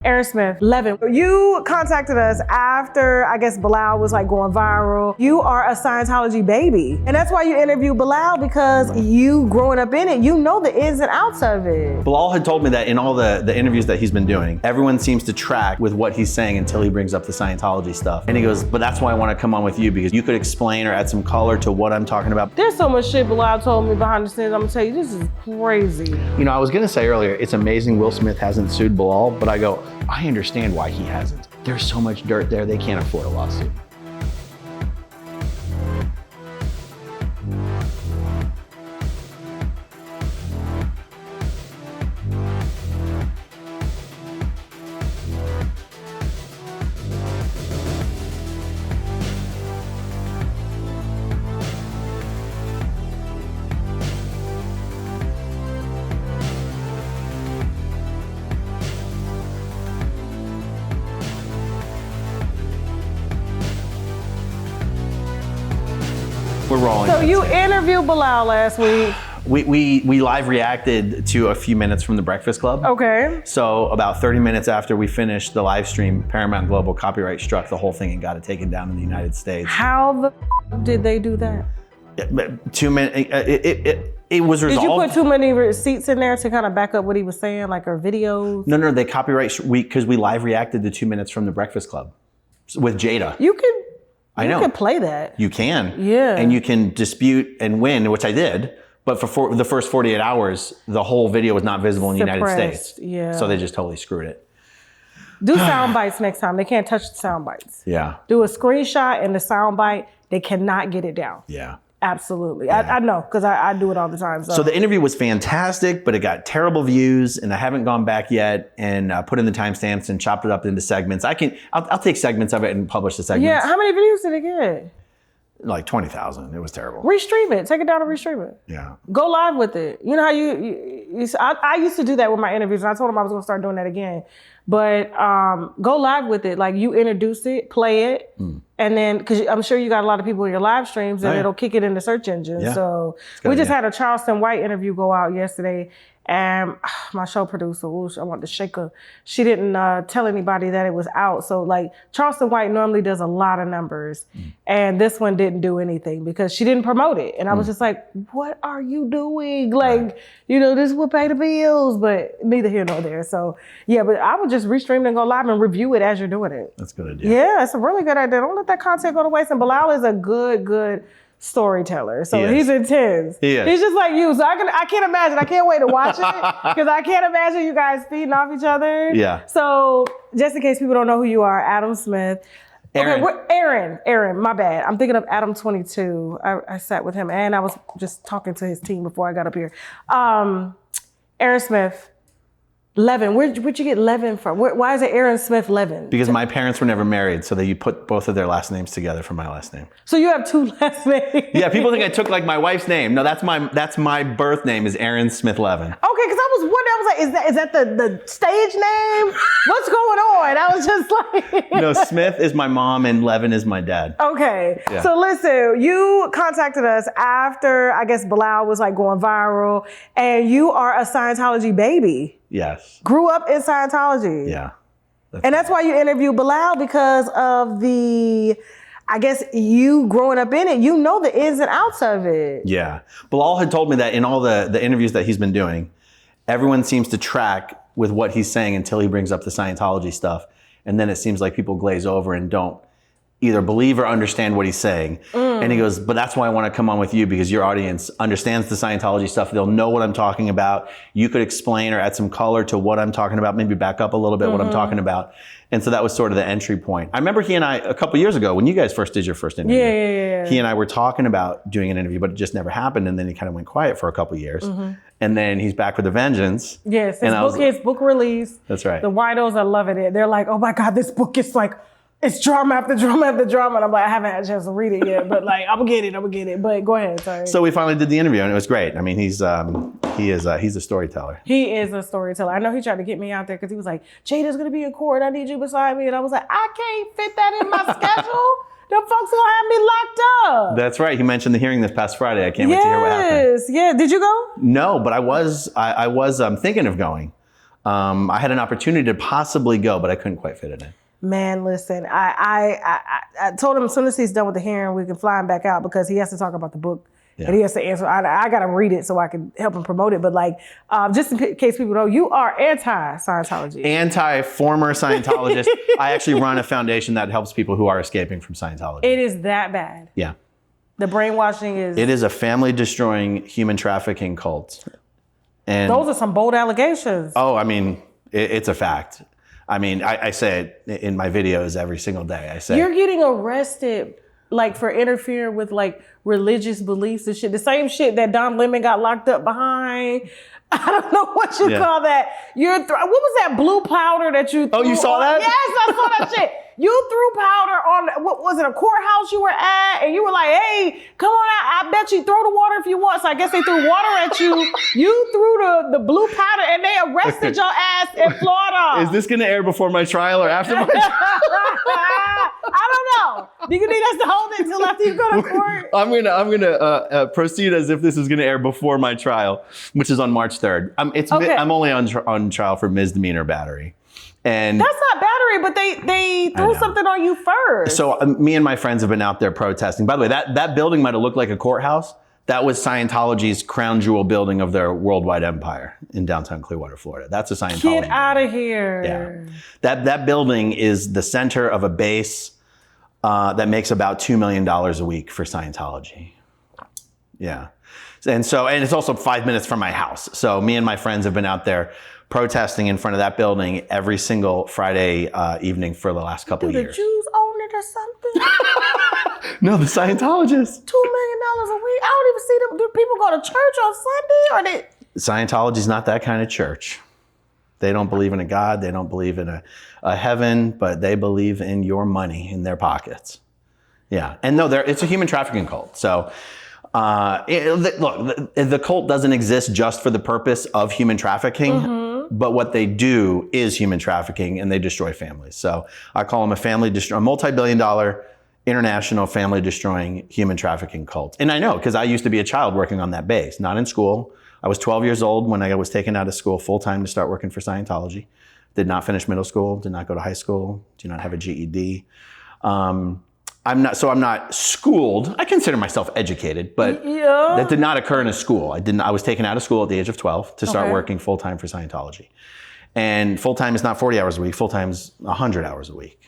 Smith-Levin, you contacted us after, I guess, Bilaal was like going viral. You are a Scientology baby. And that's why you interviewed Bilaal, because you growing up in it, you know the ins and outs of it. Bilaal had told me that in all the interviews that he's been doing, everyone seems to track with what he's saying until he brings up the Scientology stuff. And he goes, but that's why I want to come on with you, because you could explain or add some color to what I'm talking about. There's so much shit Bilaal told me behind the scenes. I'm gonna tell you, this is crazy. You know, I was gonna say earlier, it's amazing Will Smith hasn't sued Bilaal, but I go, I understand why he hasn't. There's so much dirt there, they can't afford a lawsuit. We're rolling. So you interviewed Bilaal last week. We live reacted to a few minutes from the Breakfast Club. Okay. So about 30 minutes after we finished the live stream, Paramount Global copyright struck the whole thing and got it taken down in the United States. How the did they do that? 2 minutes, it was resolved. Did you put too many receipts in there to kind of back up what he was saying, like our videos? No, they copyright, because we live reacted to 2 minutes from the Breakfast Club with Jada. You can play that. You can. Yeah. And you can dispute and win, which I did. But for the first 48 hours, the whole video was not visible in the United States. Yeah. So they just totally screwed it. Do sound bites next time. They can't touch the sound bites. Yeah. Do a screenshot and the sound bite. They cannot get it down. Yeah. Absolutely. Yeah. I know, because I do it all the time. So the interview was fantastic, but it got terrible views, and I haven't gone back yet and put in the timestamps and chopped it up into segments. I'll take segments of it and publish the segments. Yeah, how many views did it get? Like 20,000. It was terrible. Restream it. Take it down and restream it. Yeah. Go live with it. You know how I used to do that with my interviews, and I told them I was going to start doing that again. But go live with it. Like, you introduce it, play it, and then, because I'm sure you got a lot of people in your live streams, and it'll kick it in the search engine. Yeah. So we just had a Charleston White interview go out yesterday, and my show producer, I want to shake her, she didn't tell anybody that it was out. So like, Charleston White normally does a lot of numbers, and this one didn't do anything because she didn't promote it. And I was just like, what are you doing? Like, this will pay the bills, but neither here nor there. So yeah, but I would just restream it and go live and review it as you're doing it. That's a good idea. Yeah, it's a really good idea. Don't let that content go to waste. And Bilaal is a good storyteller. So he's intense. He is. He's just like you. So I can't imagine. I can't wait to watch it, because I can't imagine you guys feeding off each other. Yeah. So just in case people don't know who you are, Adam Smith. Aaron. Okay, Aaron, my bad. I'm thinking of Adam 22. I sat with him, and I was just talking to his team before I got up here. Aaron Smith-Levin. Where'd you get Levin from? Why is it Aaron Smith-Levin? Because my parents were never married, so you put both of their last names together for my last name. So you have two last names? Yeah, people think I took like my wife's name. No, that's my birth name is Aaron Smith-Levin. Okay, because I was wondering, I was like, is that the stage name? What's going on? I was just like... No, Smith is my mom and Levin is my dad. Okay, yeah. So listen, you contacted us after, I guess, Bilaal was like going viral, and you are a Scientology baby. Yes. Grew up in Scientology. Yeah. That's why you interviewed Bilaal, because of I guess, you growing up in it, you know the ins and outs of it. Yeah. Bilaal had told me that in all the interviews that he's been doing, everyone seems to track with what he's saying until he brings up the Scientology stuff. And then it seems like people glaze over and don't either believe or understand what he's saying. And he goes, but that's why I want to come on with you, because your audience understands the Scientology stuff. They'll know what I'm talking about. You could explain or add some color to what I'm talking about, maybe back up a little bit what I'm talking about. And so that was sort of the entry point. I remember he and I, a couple years ago, when you guys first did your first interview, yeah. He and I were talking about doing an interview, but it just never happened. And then he kind of went quiet for a couple years. And then he's back with a vengeance. Yes, his book release. That's right. The winos are loving it. They're like, oh my God, this book is like, it's drama after drama after drama. And I'm like, I haven't had a chance to read it yet, but like, I'm gonna get it. But go ahead, sorry. So we finally did the interview, and it was great. I mean, he's a storyteller. He is a storyteller. I know he tried to get me out there because he was like, Jada's gonna be in court. I need you beside me. And I was like, I can't fit that in my schedule. Them folks gonna have me locked up. That's right. He mentioned the hearing this past Friday. I can't wait to hear what happened. Yeah. Did you go? No, but I was thinking of going. I had an opportunity to possibly go, but I couldn't quite fit it in. Man, listen, I told him as soon as he's done with the hearing, we can fly him back out because he has to talk about the book. Yeah. And he has to answer. I got to read it so I can help him promote it. But like, just in case people know, you are anti-Scientology. Anti-former Scientologist. I actually run a foundation that helps people who are escaping from Scientology. It is that bad. Yeah. The brainwashing is... It is a family-destroying human trafficking cult. And those are some bold allegations. Oh, I mean, it's a fact. I mean, I say it in my videos every single day. I say... You're getting arrested like for interfering with like religious beliefs and shit. The same shit that Don Lemon got locked up behind. I don't know what you call that. What was that blue powder that you threw? Oh, you saw that? Yes, I saw that shit. You threw powder on, what was it, a courthouse you were at? And you were like, hey, come on out. I bet you throw the water if you want. So I guess they threw water at you. You threw the blue powder and they arrested your ass in Florida. Is this going to air before my trial or after my trial? I don't know. Do you need us to hold it until after you go to court? I'm gonna proceed as if this is gonna air before my trial, which is on March 3rd. I'm only on trial for misdemeanor battery, and that's not battery, but they threw something on you first. So me and my friends have been out there protesting. By the way, that building might have looked like a courthouse. That was Scientology's crown jewel building of their worldwide empire in downtown Clearwater, Florida. That's a Scientology. Get out of here. Yeah. That building is the center of a base that makes about $2 million a week for Scientology. Yeah. And it's also 5 minutes from my house. So me and my friends have been out there protesting in front of that building every single Friday evening for the last couple of years. Do the Jews own it or something? No, the Scientologists. $2 million a week. I don't even see them. Do people go to church on Sunday or they? Scientology's not that kind of church. They don't believe in a God. They don't believe in a heaven, but they believe in your money in their pockets. Yeah. And no, it's a human trafficking cult. So look, the cult doesn't exist just for the purpose of human trafficking, but what they do is human trafficking and they destroy families. So I call them a multi-billion-dollar international family-destroying human trafficking cult. And I know, because I used to be a child working on that base, not in school. I was 12 years old when I was taken out of school full-time to start working for Scientology. Did not finish middle school, did not go to high school, do not have a GED. I'm not schooled. I consider myself educated, but that did not occur in a school. I was taken out of school at the age of 12 to start working full-time for Scientology. And full-time is not 40 hours a week, full-time is 100 hours a week.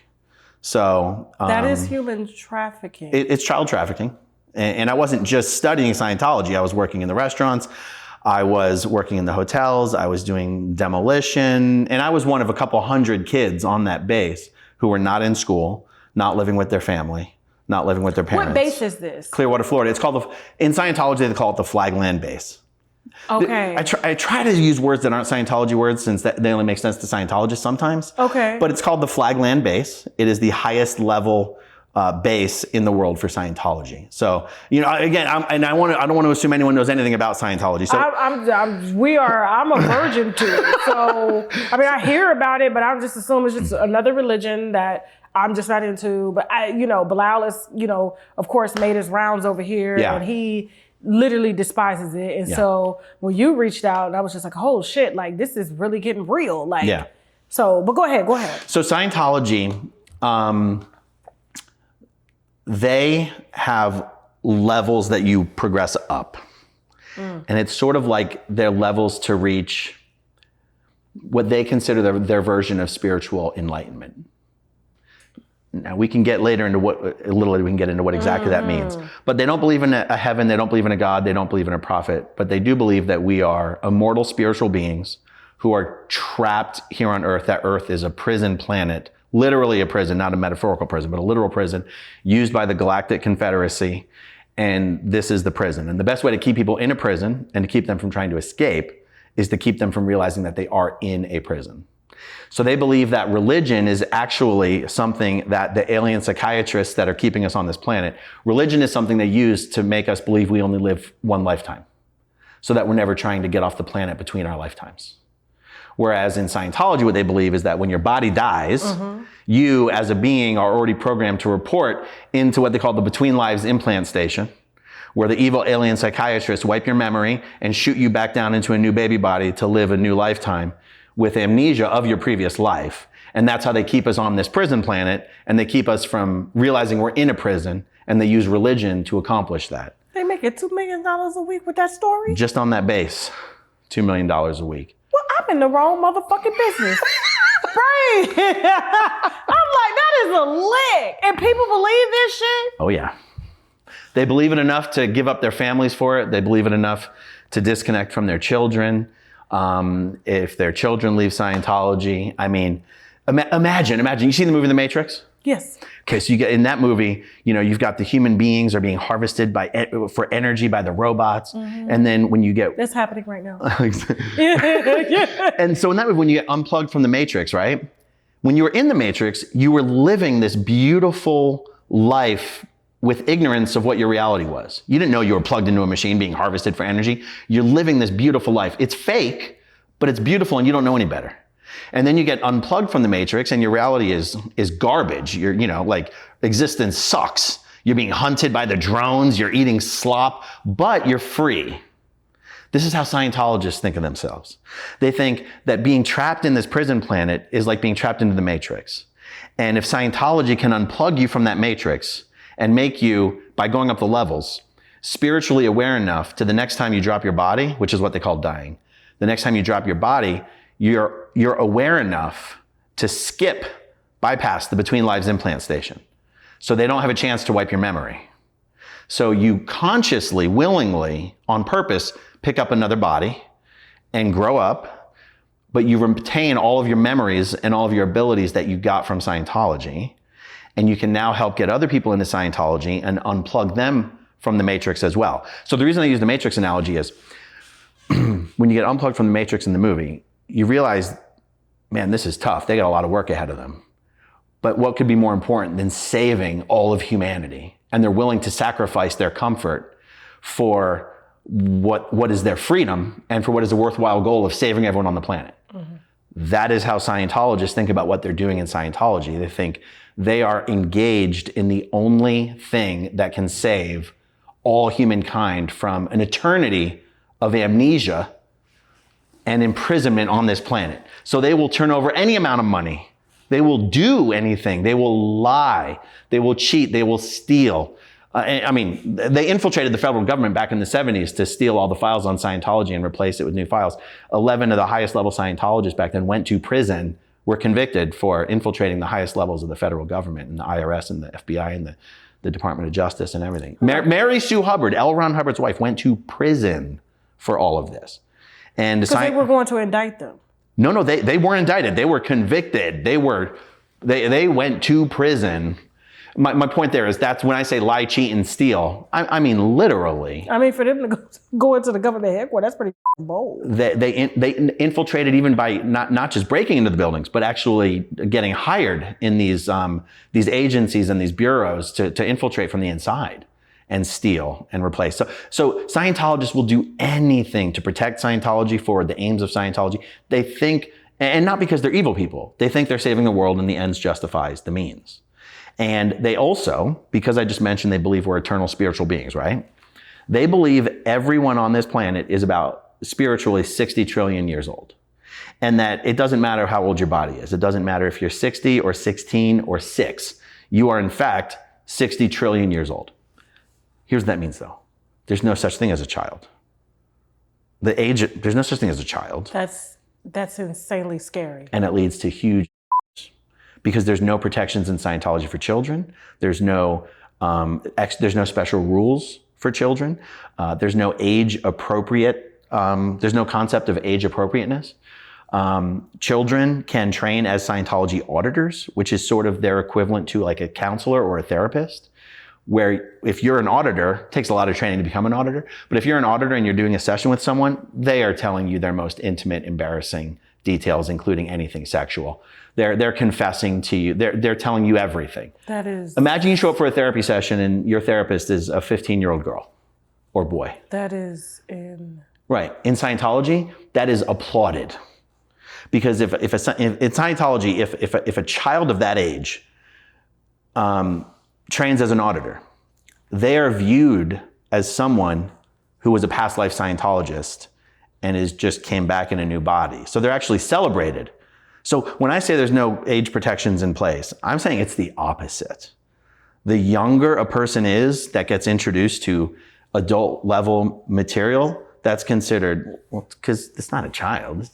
So that is human trafficking. It's child trafficking. And I wasn't just studying Scientology. I was working in the restaurants. I was working in the hotels. I was doing demolition. And I was one of a couple hundred kids on that base who were not in school, not living with their family, not living with their parents. What base is this? Clearwater, Florida. It's called in Scientology, they call it the Flagland Base. Okay. I try to use words that aren't Scientology words since they only make sense to Scientologists sometimes. Okay. But it's called the Flagland Base. It is the highest level base in the world for Scientology. So, again, I don't want to assume anyone knows anything about Scientology. So I'm a virgin to it. So, I mean, I hear about it, but I'm just assuming it's just another religion that I'm just not into. But Bilaal is, of course, made his rounds over here, and he literally despises it. And so when you reached out, I was just like, oh shit, like this is really getting real. Like, so, but go ahead. So Scientology, they have levels that you progress up. And it's sort of like their levels to reach what they consider their version of spiritual enlightenment. Now we can get later into what exactly that means. But they don't believe in a heaven, they don't believe in a God, they don't believe in a prophet, but they do believe that we are immortal spiritual beings who are trapped here on Earth, that Earth is a prison planet, literally a prison, not a metaphorical prison, but a literal prison used by the Galactic Confederacy. And this is the prison. And the best way to keep people in a prison and to keep them from trying to escape is to keep them from realizing that they are in a prison. So they believe that religion is actually something that the alien psychiatrists that are keeping us on this planet, religion is something they use to make us believe we only live one lifetime, so that we're never trying to get off the planet between our lifetimes. Whereas in Scientology, what they believe is that when your body dies, you as a being are already programmed to report into what they call the Between Lives implant station, where the evil alien psychiatrists wipe your memory and shoot you back down into a new baby body to live a new lifetime, with amnesia of your previous life. And that's how they keep us on this prison planet, and they keep us from realizing we're in a prison, and they use religion to accomplish that. They make it $2 million a week with that story? Just on that base, $2 million a week. Well, I'm in the wrong motherfucking business. Right. I'm like, that is a lick. And people believe this shit? Oh yeah. They believe it enough to give up their families for it. They believe it enough to disconnect from their children. If their children leave Scientology, I mean, imagine, you seen the movie The Matrix? Yes. Okay, so you get in that movie, you know, you've got the human beings are being harvested for energy by the robots. Mm-hmm. And then when you get... That's happening right now. And so in that movie, when you get unplugged from the Matrix, right? When you were in the Matrix, you were living this beautiful life with ignorance of what your reality was. You didn't know you were plugged into a machine being harvested for energy. You're living this beautiful life. It's fake, but it's beautiful and you don't know any better. And then you get unplugged from the Matrix and your reality is garbage. You're, you know, like existence sucks. You're being hunted by the drones, you're eating slop, but you're free. This is how Scientologists think of themselves. They think that being trapped in this prison planet is like being trapped into the Matrix. And if Scientology can unplug you from that Matrix and make you, by going up the levels, spiritually aware enough to the next time you drop your body, which is what they call dying. The next time you drop your body, you're aware enough to bypass the Between Lives implant station. So they don't have a chance to wipe your memory. So you consciously, willingly, on purpose, pick up another body and grow up, but you retain all of your memories and all of your abilities that you got from Scientology. And you can now help get other people into Scientology and unplug them from the Matrix as well. So the reason I use the Matrix analogy is when you get unplugged from the Matrix in the movie, you realize, man, this is tough. They got a lot of work ahead of them. But what could be more important than saving all of humanity? And they're willing to sacrifice their comfort for what is their freedom and for what is a worthwhile goal of saving everyone on the planet. Mm-hmm. That is how Scientologists think about what they're doing in Scientology. They think they are engaged in the only thing that can save all humankind from an eternity of amnesia and imprisonment on this planet. So they will turn over any amount of money. They will do anything. They will lie. They will cheat. They will steal. I mean, they infiltrated the federal government back in the 70s to steal all the files on Scientology and replace it with new files. 11 of the highest level Scientologists back then went to prison, were convicted for infiltrating the highest levels of the federal government and the IRS and the FBI and the Department of Justice and everything. Mary Sue Hubbard, L. Ron Hubbard's wife, went to prison for all of this. And because they were going to indict them. No, they weren't indicted. They were convicted. They went to prison. My point there is that's when I say lie, cheat, and steal, I mean literally. I mean, for them to go into the government headquarters, that's pretty bold. They infiltrated even by not just breaking into the buildings, but actually getting hired in these agencies and these bureaus to infiltrate from the inside and steal and replace. So Scientologists will do anything to protect Scientology for the aims of Scientology. They think, and not because they're evil people, they think they're saving the world and the ends justifies the means. And they also, because I just mentioned they believe we're eternal spiritual beings, right? They believe everyone on this planet is about spiritually 60 trillion years old. And that it doesn't matter how old your body is. It doesn't matter if you're 60 or 16 or 6. You are in fact 60 trillion years old. Here's what that means though. There's no such thing as a child. There's no such thing as a child. That's insanely scary. And it leads to huge because there's no protections in Scientology for children. There's no special rules for children. There's no age appropriate. There's no concept of age appropriateness. Children can train as Scientology auditors, which is sort of their equivalent to like a counselor or a therapist. Where if you're an auditor, it takes a lot of training to become an auditor, but if you're an auditor and you're doing a session with someone, they are telling you their most intimate, embarrassing details, including anything sexual. They're confessing to you. They're telling you everything. That is... Imagine you show up for a therapy session and your therapist is a 15-year-old girl or boy. That is in... Right. In Scientology, that is applauded. Because in Scientology, if a child of that age trains as an auditor, they are viewed as someone who was a past life Scientologist and just came back in a new body. So they're actually celebrated. So when I say there's no age protections in place, I'm saying it's the opposite. The younger a person is that gets introduced to adult level material, that's considered, well, because it's not a child.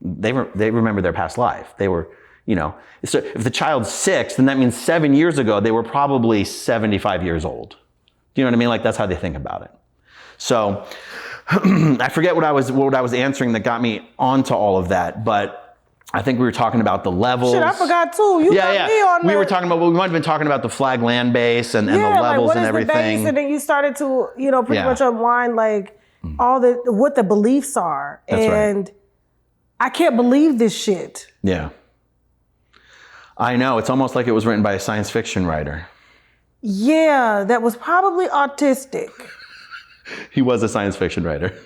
They remember their past life. They were, so if the child's 6, then that means 7 years ago, they were probably 75 years old. Do you know what I mean? Like, that's how they think about it. So I forget what I was answering that got me onto all of that, but I think we were talking about the levels. Shit, I forgot too. You got me on We were talking about, we might have been talking about the flag land base and the levels like, and everything. The base? And then you started to, pretty much unwind like what the beliefs are. That's and right. I can't believe this shit. Yeah. I know. It's almost like it was written by a science fiction writer. Yeah, that was probably autistic. He was a science fiction writer.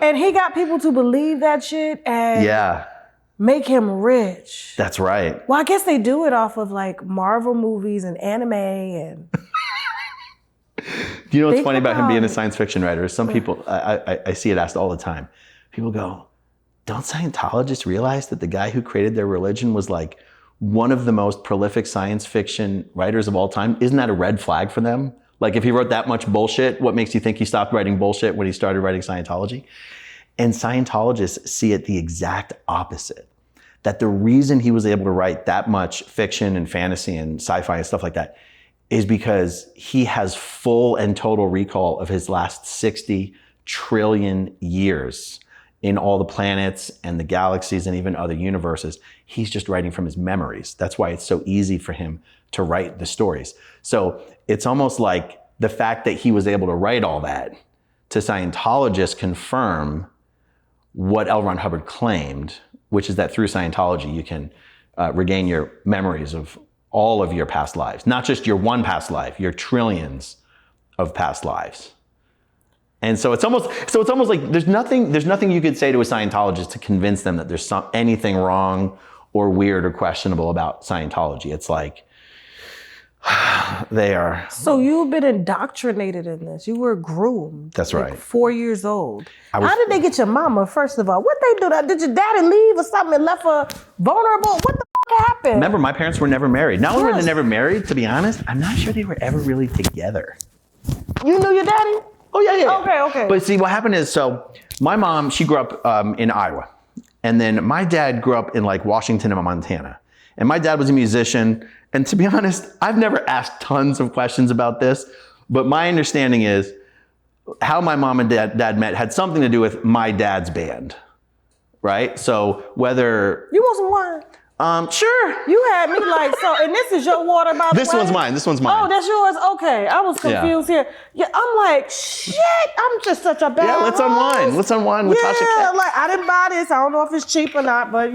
And he got people to believe that shit and make him rich. That's right. Well, I guess they do it off of like Marvel movies and anime and... Do you know what's funny about him being a science fiction writer? Some people, I see it asked all the time. People go, don't Scientologists realize that the guy who created their religion was like one of the most prolific science fiction writers of all time? Isn't that a red flag for them? Like, if he wrote that much bullshit, what makes you think he stopped writing bullshit when he started writing Scientology? And Scientologists see it the exact opposite. That the reason he was able to write that much fiction and fantasy and sci-fi and stuff like that is because he has full and total recall of his last 60 trillion years in all the planets and the galaxies and even other universes. He's just writing from his memories. That's why it's so easy for him to write the stories. So it's almost like the fact that he was able to write all that to Scientologists confirm what L. Ron Hubbard claimed, which is that through Scientology, you can regain your memories of all of your past lives, not just your one past life, your trillions of past lives. And so it's almost like there's nothing you could say to a Scientologist to convince them that there's anything wrong or weird or questionable about Scientology. It's like, they are. So you've been indoctrinated in this. You were groomed. That's right. 4 years old. How did they get your mama, first of all? What they do? Did your daddy leave or something and left her vulnerable? What the fuck happened? Remember, my parents were never married. Not only were they never married, to be honest, I'm not sure they were ever really together. You knew your daddy? Oh, yeah. Okay. But see, what happened is, so my mom, she grew up in Iowa. And then my dad grew up in like Washington and Montana. And my dad was a musician. And to be honest, I've never asked tons of questions about this, but my understanding is how my mom and dad met had something to do with my dad's band, right? So whether... You want some wine? Sure. You had me like, so, and this is your water, by the way? This one's mine. Oh, that's yours? Okay. I was confused here. Yeah, I'm like, shit, I'm just such a bad Yeah, let's unwind. Let's unwind with Tasha K. Yeah, like, I didn't buy this. I don't know if it's cheap or not, but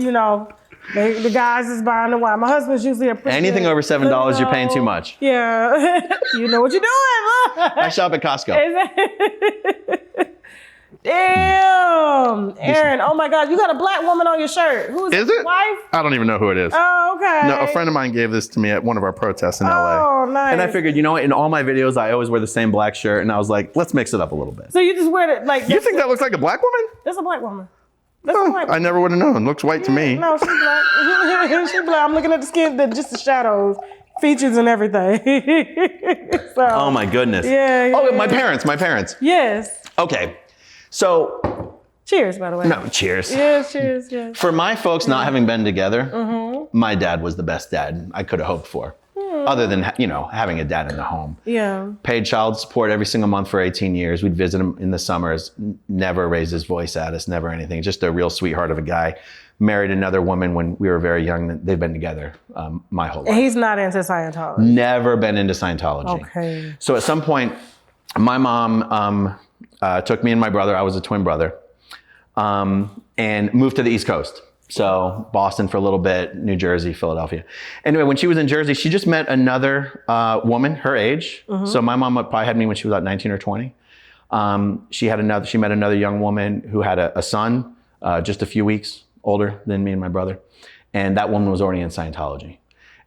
the guys is buying the wine. My husband's usually a anything over $7, you're paying too much. Yeah. You know what you're doing. I shop at Costco. Damn, Aaron! Oh my God, you got a black woman on your shirt. Who is it? Wife? I don't even know who it is. Oh, okay. No, a friend of mine gave this to me at one of our protests in LA. Oh, nice. And I figured, in all my videos, I always wear the same black shirt, and I was like, let's mix it up a little bit. So you just wear it like? You think that looks like a black woman? That's a black woman. I never would have known. Looks white to me. No, she's black. She's black. I'm looking at the skin, just the shadows, features, and everything. So, oh my goodness. Yeah. Oh, my parents. Yes. Okay. So. Cheers, by the way. No, cheers. Yes, cheers, yes. For my folks not having been together, my dad was the best dad I could have hoped for. Other than, having a dad in the home. Yeah. Paid child support every single month for 18 years. We'd visit him in the summers, never raised his voice at us, never anything. Just a real sweetheart of a guy. Married another woman when we were very young. They've been together my whole life. He's not into Scientology? Never been into Scientology. Okay. So at some point, my mom took me and my brother, I was a twin brother, and moved to the East Coast. So Boston for a little bit, New Jersey, Philadelphia. Anyway, when she was in Jersey, she just met another woman her age. So my mom probably had me when she was about 19 or 20. She met another young woman who had a son, just a few weeks older than me and my brother. And that woman was already in Scientology.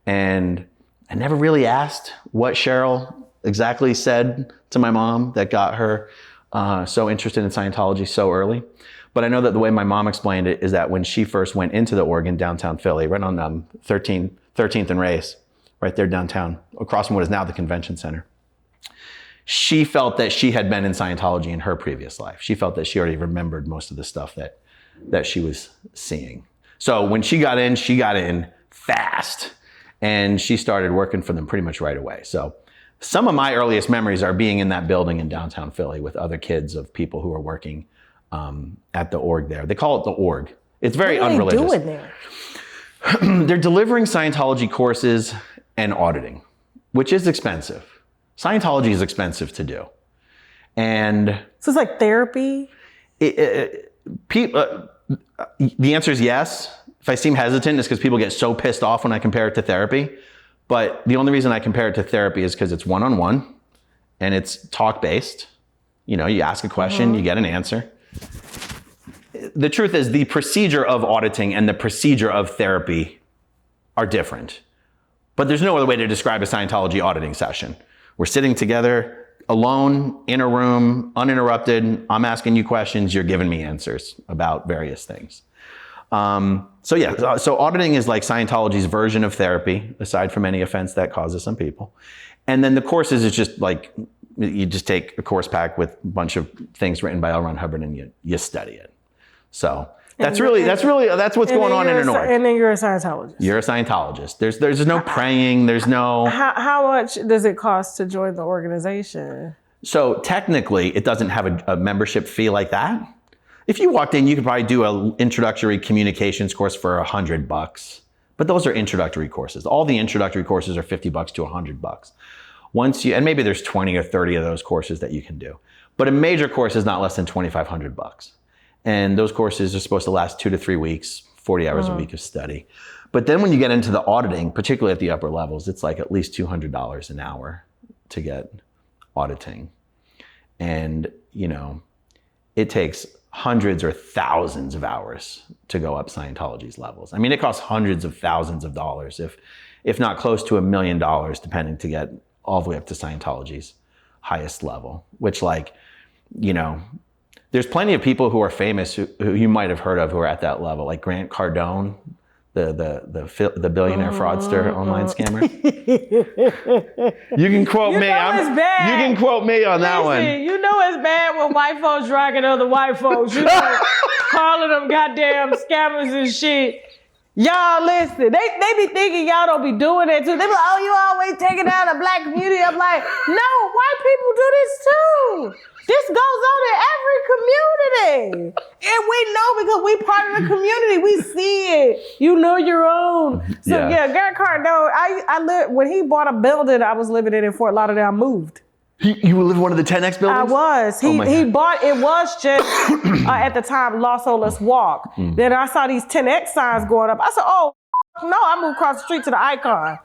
And I never really asked what Cheryl exactly said to my mom that got her so interested in Scientology so early. But I know that the way my mom explained it is that when she first went into the org in downtown Philly, right on 13th and Race, right there downtown, across from what is now the convention center, she felt that she had been in Scientology in her previous life. She felt that she already remembered most of the stuff that she was seeing. So when she got in fast, and she started working for them pretty much right away. So some of my earliest memories are being in that building in downtown Philly with other kids of people who are working at the org there. They call it the org. It's very unreligious. What are they doing there? They're delivering Scientology courses and auditing, which is expensive. Scientology is expensive to do. And so it's like therapy? The answer is yes. If I seem hesitant, it's because people get so pissed off when I compare it to therapy. But the only reason I compare it to therapy is because it's one-on-one and it's talk-based. You know, you ask a question, you get an answer. The truth is the procedure of auditing and the procedure of therapy are different. But there's no other way to describe a Scientology auditing session. We're sitting together alone in a room, uninterrupted. I'm asking you questions, you're giving me answers about various things. So auditing is like Scientology's version of therapy, aside from any offense that causes some people. And then the courses is just like, you just take a course pack with a bunch of things written by L. Ron Hubbard and you study it. So that's what's going on in an org. And then you're a Scientologist. You're a Scientologist. There's no praying. There's no. How much does it cost to join the organization? So technically, it doesn't have a membership fee like that. If you walked in, you could probably do an introductory communications course for $100, but those are introductory courses. All the introductory courses are $50 to $100. And maybe there's 20 or 30 of those courses that you can do. But a major course is not less than $2,500. And those courses are supposed to last 2 to 3 weeks, 40 hours a week of study. But then when you get into the auditing, particularly at the upper levels, it's like at least $200 an hour to get auditing. And, you know, it takes hundreds or thousands of hours to go up Scientology's levels. I mean, it costs hundreds of thousands of dollars, if not close to $1 million, depending, to get all the way up to Scientology's highest level, which, like, you know, there's plenty of people who are famous who you might have heard of who are at that level, like Grant Cardone, the billionaire fraudster online scammer. You can quote me. You can quote me on that one. You know it's bad when white folks dragging other white folks. You know, calling them goddamn scammers and shit. Y'all listen, they be thinking y'all don't be doing that too. They be like, oh, you always taking down the black community. I'm like, no, white people do this too. This goes on in every community. And we know because we part of the community. We see it. You know your own. So yeah, Garrett Cardone, I lived, when he bought a building I was living in Fort Lauderdale, I moved. You live in one of the 10X buildings? I was. He bought, it was just, at the time, Los Olas Walk. Then I saw these 10X signs going up. I said, oh, no, I moved across the street to the Icon.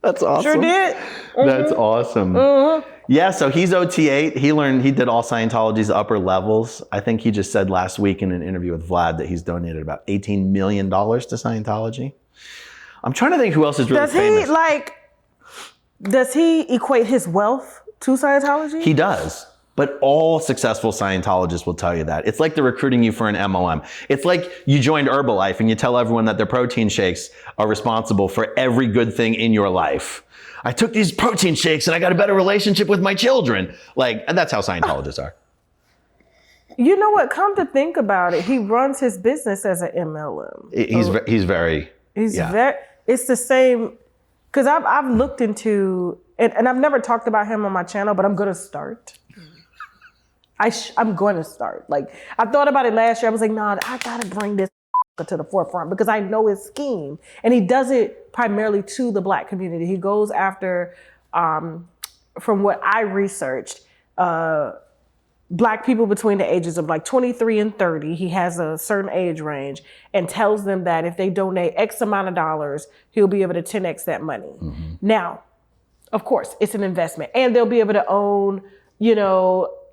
That's awesome. Sure did. That's awesome. Yeah, so he's OT8. He did all Scientology's upper levels. I think he just said last week in an interview with Vlad that he's donated about $18 million to Scientology. I'm trying to think who else is really famous. Does he equate his wealth to Scientology? He does. But all successful Scientologists will tell you that. It's like they're recruiting you for an MLM. It's like you joined Herbalife and you tell everyone that their protein shakes are responsible for every good thing in your life. I took these protein shakes and I got a better relationship with my children. And that's how Scientologists are. You know what? Come to think about it, he runs his business as an MLM. He's very. It's the same. Because I've looked into, and I've never talked about him on my channel, but I'm going to start. I'm going to start. Like, I thought about it last year. I was like, nah, I got to bring this to the forefront because I know his scheme. And he does it primarily to the black community. He goes after, from what I researched, black people between the ages of like 23 and 30. He has a certain age range and tells them that if they donate X amount of dollars, he'll be able to 10X that money. Now, of course, it's an investment and they'll be able to own,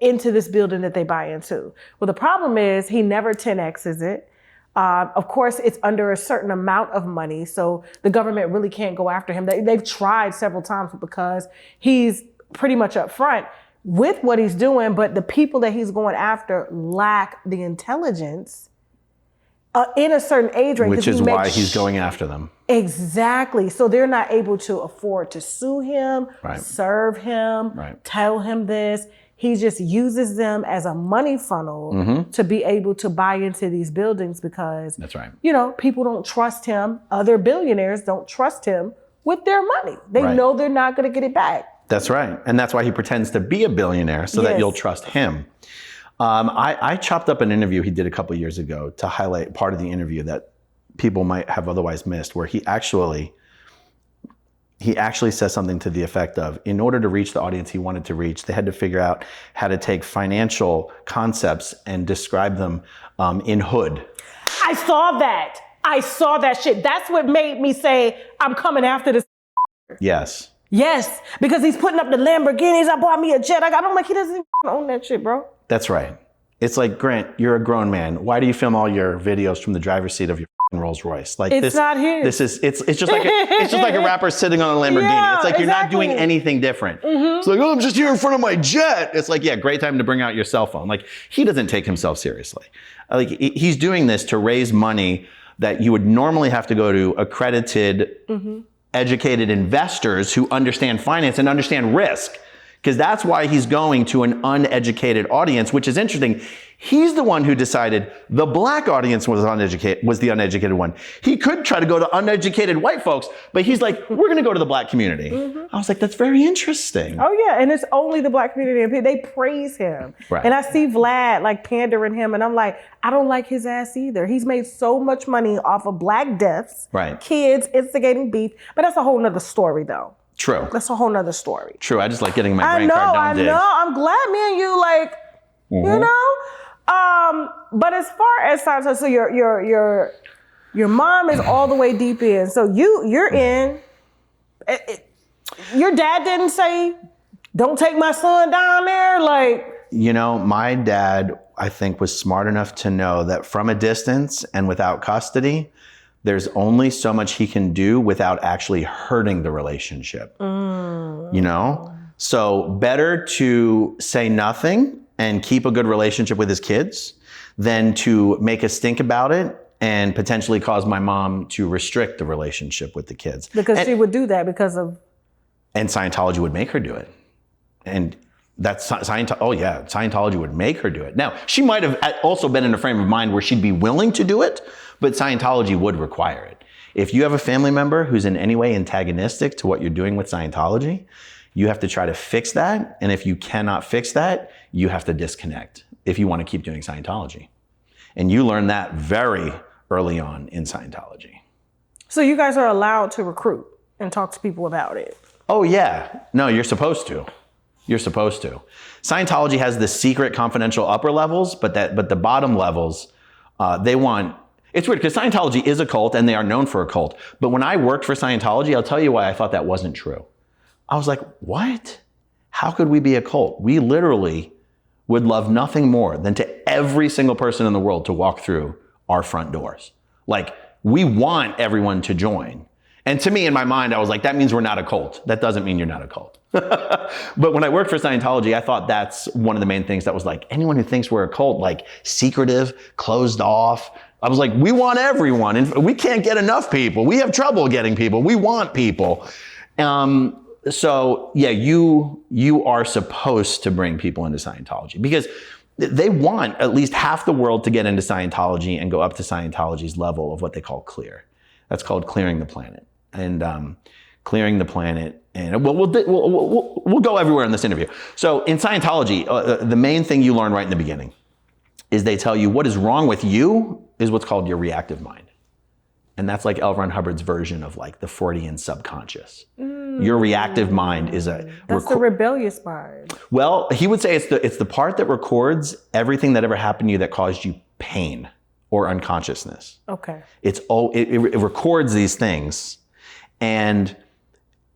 into this building that they buy into. Well, the problem is he never 10X's it. Of course, it's under a certain amount of money. So the government really can't go after him. They've tried several times because he's pretty much up front. with what he's doing, but the people that he's going after lack the intelligence in a certain age range. Which is why he's going after them. Exactly. So they're not able to afford to sue him, serve him, tell him this. He just uses them as a money funnel to be able to buy into these buildings because, people don't trust him. Other billionaires don't trust him with their money. They know they're not going to get it back. That's right. And that's why he pretends to be a billionaire so that you'll trust him. I chopped up an interview he did a couple years ago to highlight part of the interview that people might have otherwise missed, where he actually says something to the effect of, in order to reach the audience he wanted to reach, they had to figure out how to take financial concepts and describe them in hood. I saw that shit. That's what made me say, I'm coming after this. Yes. Yes, because he's putting up the Lamborghinis. I bought me a jet. I'm like, he doesn't even own that shit, bro. That's right. It's like, Grant, you're a grown man. Why do you film all your videos from the driver's seat of your Rolls Royce? Like, it's not his. It's just like a rapper sitting on a Lamborghini. Yeah, it's like you're not doing anything different. It's like, oh, I'm just here in front of my jet. It's like, yeah, great time to bring out your cell phone. Like, he doesn't take himself seriously. Like, he's doing this to raise money that you would normally have to go to accredited, educated investors who understand finance and understand risk. Because that's why he's going to an uneducated audience, which is interesting. He's the one who decided the black audience was the uneducated one. He could try to go to uneducated white folks, but he's like, we're going to go to the black community. I was like, that's very interesting. Oh yeah, and it's only the black community, and they praise him. And I see Vlad like pandering him, and I'm like, I don't like his ass either. He's made so much money off of black deaths, kids instigating beef, but that's a whole nother story though. True. That's a whole nother story. True. I just like getting my brain card down. I know. I'm glad me and you like, you know. But as far as Scientology, so your mom is all the way deep in. So you're in. Your dad didn't say, "Don't take my son down there." Like, my dad, I think, was smart enough to know that from a distance and without custody, there's only so much he can do without actually hurting the relationship. So better to say nothing and keep a good relationship with his kids than to make a stink about it and potentially cause my mom to restrict the relationship with the kids. Because she would do that because of... And Scientology would make her do it. And that's Scientology would make her do it. Now, she might have also been in a frame of mind where she'd be willing to do it, but Scientology would require it. If you have a family member who's in any way antagonistic to what you're doing with Scientology, you have to try to fix that. And if you cannot fix that, you have to disconnect if you want to keep doing Scientology. And you learn that very early on in Scientology. So you guys are allowed to recruit and talk to people about it? Oh yeah. No, you're supposed to. You're supposed to. Scientology has the secret confidential upper levels, but the bottom levels, they want... It's weird because Scientology is a cult and they are known for a cult. But when I worked for Scientology, I'll tell you why I thought that wasn't true. I was like, what? How could we be a cult? We literally would love nothing more than to every single person in the world to walk through our front doors. Like, we want everyone to join. And to me, in my mind, I was like, that means we're not a cult. That doesn't mean you're not a cult. But when I worked for Scientology, I thought that's one of the main things that was like, anyone who thinks we're a cult, like secretive, closed off. I was like, we want everyone. And we can't get enough people. We have trouble getting people. We want people. So yeah, you are supposed to bring people into Scientology because they want at least half the world to get into Scientology and go up to Scientology's level of what they call clear. That's called clearing the planet. And clearing the planet, and we'll go everywhere in this interview. So in Scientology, the main thing you learn right in the beginning is they tell you what is wrong with you is what's called your reactive mind. And that's like L. Ron Hubbard's version of like the Freudian subconscious. Your reactive mind is that's the rebellious mind. Well, he would say it's the part that records everything that ever happened to you that caused you pain or unconsciousness. Okay. It records these things, and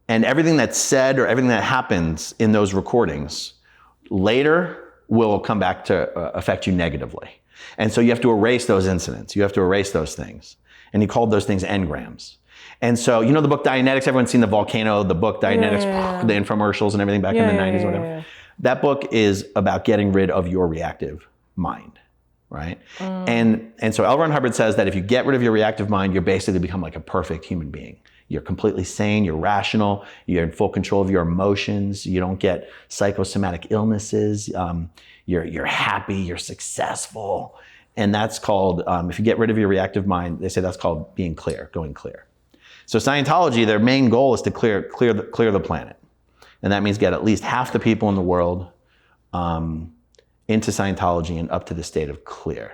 everything that's said or everything that happens in those recordings later will come back to affect you negatively. And so you have to erase those incidents. You have to erase those things. And he called those things engrams. And so, the book Dianetics, everyone's seen the volcano, the book Dianetics, the infomercials and everything back in the 90s or whatever. That book is about getting rid of your reactive mind, right? And so L. Ron Hubbard says that if you get rid of your reactive mind, you're basically become like a perfect human being. You're completely sane, you're rational, you're in full control of your emotions, you don't get psychosomatic illnesses, you're happy, you're successful. And that's called, if you get rid of your reactive mind, they say that's called being clear, going clear. So Scientology, their main goal is to clear the planet. And that means get at least half the people in the world into Scientology and up to the state of clear.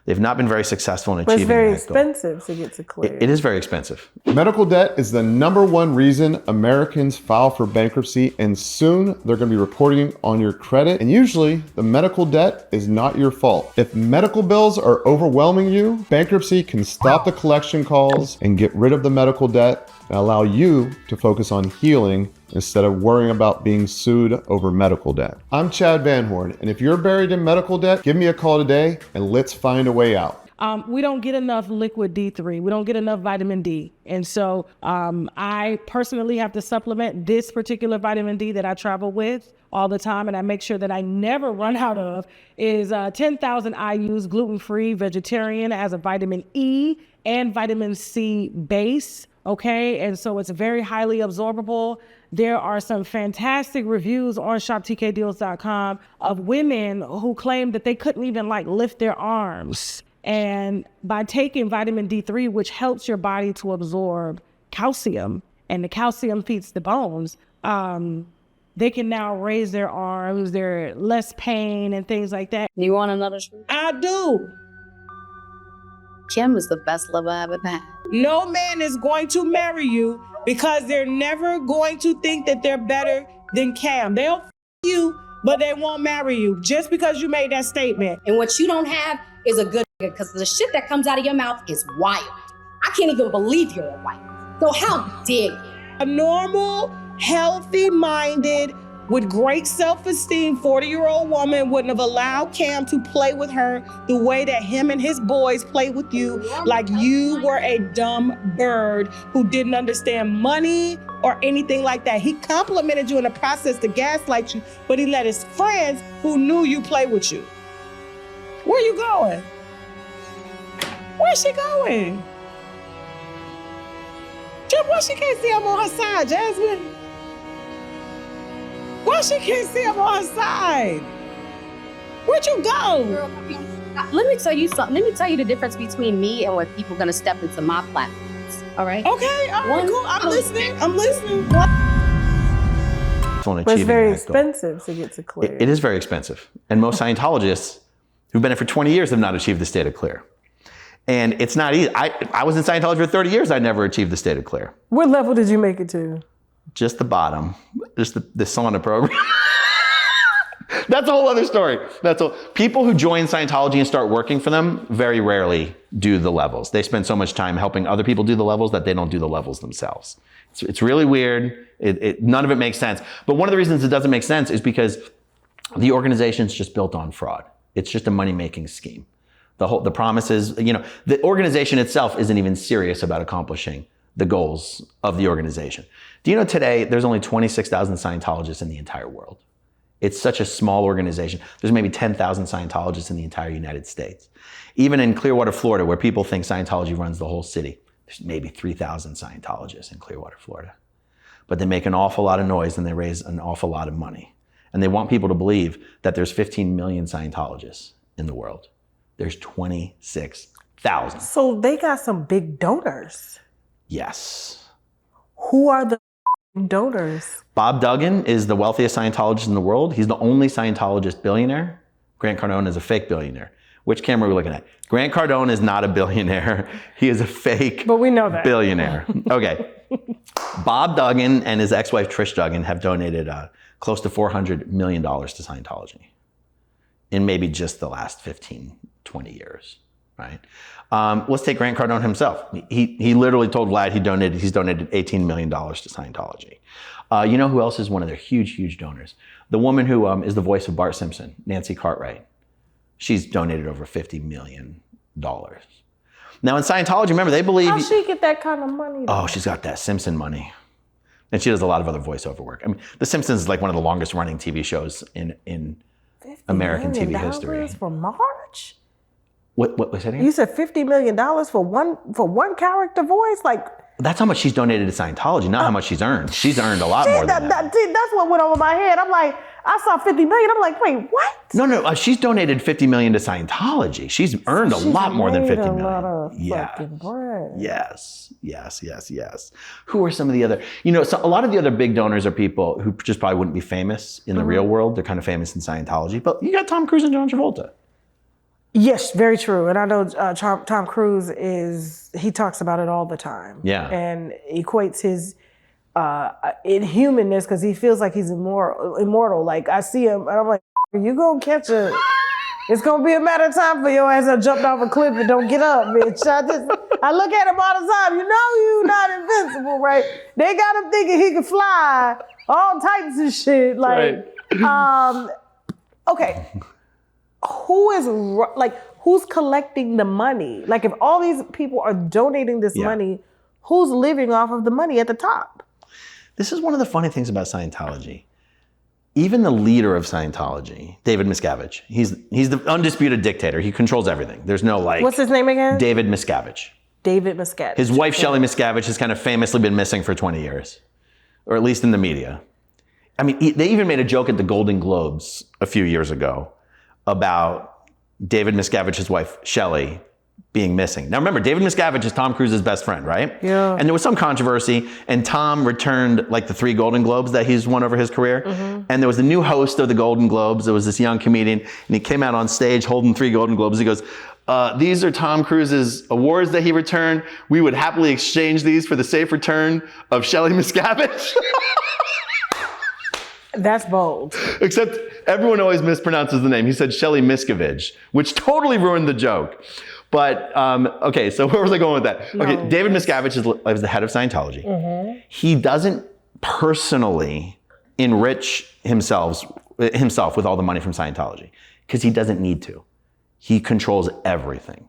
They've not been very successful in achieving that goal. But it's very expensive to get to clear. It is very expensive. Medical debt is the #1 reason Americans file for bankruptcy, and soon they're going to be reporting on your credit. And usually the medical debt is not your fault. If medical bills are overwhelming you, bankruptcy can stop the collection calls and get rid of the medical debt and allow you to focus on healing instead of worrying about being sued over medical debt. I'm Chad Van Horn, and if you're buried in medical debt, give me a call today and let's find a way out. We don't get enough liquid D3. We don't get enough vitamin D. And so I personally have to supplement this particular vitamin D that I travel with all the time, and I make sure that I never run out of, is 10,000 IUs, gluten-free, vegetarian, it has a vitamin E and vitamin C base. Okay, and so it's very highly absorbable. There are some fantastic reviews on shoptkdeals.com of women who claim that they couldn't even lift their arms. And by taking vitamin D3, which helps your body to absorb calcium, and the calcium feeds the bones, they can now raise their arms, they're less pain and things like that. You want another truth? I do. Kim is the best lover I ever had. No man is going to marry you because they're never going to think that they're better than Cam. They'll you, but they won't marry you just because you made that statement. And what you don't have is a good nigga, because the shit that comes out of your mouth is wild. I can't even believe you're a wife. So how dare you? A normal, healthy-minded, with great self-esteem 40-year-old woman wouldn't have allowed Cam to play with her the way that him and his boys played with you, like you were a dumb bird who didn't understand money or anything like that. He complimented you in the process to gaslight you, but he let his friends who knew you play with you. Where you going? Where's she going? Why she can't see him on her side, Jasmine? Why she can't see him on her side? Where'd you go? Girl, let me tell you something. Let me tell you the difference between me and when people are gonna step into my platforms. All right? Okay, all right, cool. I'm listening. But it's very expensive to get to clear. It is very expensive. And most Scientologists who've been in it for 20 years have not achieved the state of clear. And it's not easy. I was in Scientology for 30 years. I never achieved the state of clear. What level did you make it to? Just the bottom, just the sauna program. That's a whole other story. That's all. People who join Scientology and start working for them very rarely do the levels. They spend so much time helping other people do the levels that they don't do the levels themselves. It's really weird. None of it makes sense. But one of the reasons it doesn't make sense is because the organization's just built on fraud. It's just a money-making scheme. The promises, the organization itself isn't even serious about accomplishing the goals of the organization. Do you know today there's only 26,000 Scientologists in the entire world? It's such a small organization. There's maybe 10,000 Scientologists in the entire United States. Even in Clearwater, Florida, where people think Scientology runs the whole city, there's maybe 3,000 Scientologists in Clearwater, Florida. But they make an awful lot of noise and they raise an awful lot of money. And they want people to believe that there's 15 million Scientologists in the world. There's 26,000. So they got some big donors. Yes. Who are the donors? Bob Duggan is the wealthiest Scientologist in the world. He's the only Scientologist billionaire. Grant Cardone is a fake billionaire. Which camera are we looking at? Grant Cardone is not a billionaire. He is a fake but we know that. Billionaire. Okay. Bob Duggan and his ex-wife Trish Duggan have donated close to $400 million to Scientology in maybe just the last 15, 20 years, right? Let's take Grant Cardone himself. He literally told Vlad he's donated $18 million to Scientology. You know who else is one of their huge, huge donors? The woman who is the voice of Bart Simpson, Nancy Cartwright. She's donated over $50 million. Now in Scientology, remember, they believe... How'd she get that kind of money? Oh, she's got that Simpson money. And she does a lot of other voiceover work. I mean, The Simpsons is like one of the longest running TV shows in American TV history. For March? What was that again? You said $50 million for one character voice? Like, that's how much she's donated to Scientology, not how much she's earned. She's earned a lot more than that. That's what went over my head. I'm like, I saw 50 million. I'm like, wait, what? No, she's donated 50 million to Scientology. She's earned a lot more than 50 million. A lot of fucking bread. Yes. Who are some of the other, so a lot of the other big donors are people who just probably wouldn't be famous in the real world. They're kind of famous in Scientology, but you got Tom Cruise and John Travolta. Yes, very true. And I know Tom Cruise he talks about it all the time. Yeah. And equates his inhumanness because he feels like he's immortal. Like, I see him and I'm like, you gonna catch it. It's gonna be a matter of time for your ass to jump off a cliff and don't get up, bitch. I look at him all the time. You know you not invincible, right? They got him thinking he can fly, all types of shit. Like, right. Okay. Who's collecting the money? Like, if all these people are donating this money, who's living off of the money at the top? This is one of the funny things about Scientology. Even the leader of Scientology, David Miscavige, he's the undisputed dictator. He controls everything. There's no What's his name again? David Miscavige. David Miscavige. His wife, Shelley Miscavige, has kind of famously been missing for 20 years, or at least in the media. I mean, they even made a joke at the Golden Globes a few years ago about David Miscavige's wife, Shelley, being missing. Now remember, David Miscavige is Tom Cruise's best friend, right? Yeah. And there was some controversy, and Tom returned like the 3 Golden Globes that he's won over his career. And there was a new host of the Golden Globes. There was this young comedian, and he came out on stage holding 3 Golden Globes. He goes, these are Tom Cruise's awards that he returned. We would happily exchange these for the safe return of Shelley Miscavige. That's bold. Except everyone always mispronounces the name. He said Shelley Miscavige, which totally ruined the joke. But, okay, so where was I going with that? Okay, David Miscavige is the head of Scientology. He doesn't personally enrich himself with all the money from Scientology because he doesn't need to. He controls everything.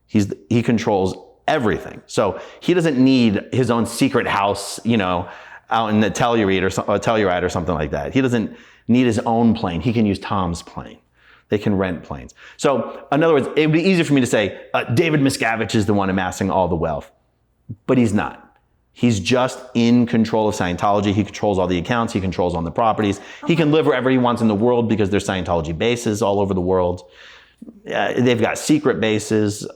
He controls everything. So he doesn't need his own secret house, out in the Telluride or something like that. He doesn't need his own plane. He can use Tom's plane. They can rent planes. So in other words, it would be easier for me to say, David Miscavige is the one amassing all the wealth, but he's not. He's just in control of Scientology. He controls all the accounts. He controls all the properties. He can live wherever he wants in the world because there's Scientology bases all over the world. They've got secret bases,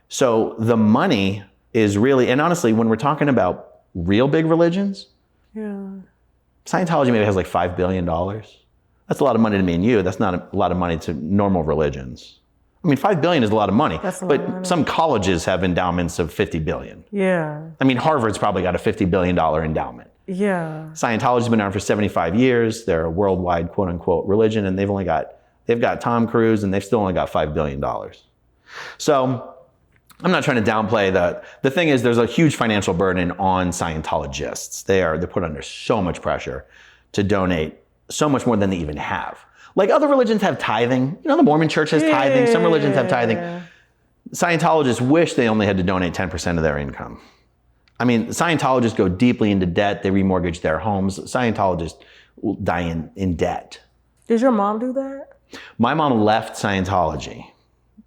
So the money is really, and honestly, when we're talking about real big religions, Scientology maybe has like $5 billion. That's a lot of money to me and you. That's not a lot of money to normal religions. I mean, $5 billion is a lot of money, but some colleges have endowments of $50 billion. Yeah. I mean, Harvard's probably got a $50 billion endowment. Yeah. Scientology's been around for 75 years. They're a worldwide quote unquote religion, and they've got Tom Cruise, and they've still only got $5 billion. So I'm not trying to downplay the thing is there's a huge financial burden on Scientologists. They're put under so much pressure to donate so much more than they even have. Like other religions have tithing. The Mormon church has tithing. Some religions have tithing. Scientologists wish they only had to donate 10% of their income. I mean, Scientologists go deeply into debt. They remortgage their homes. Scientologists will die in debt. Did your mom do that? My mom left Scientology.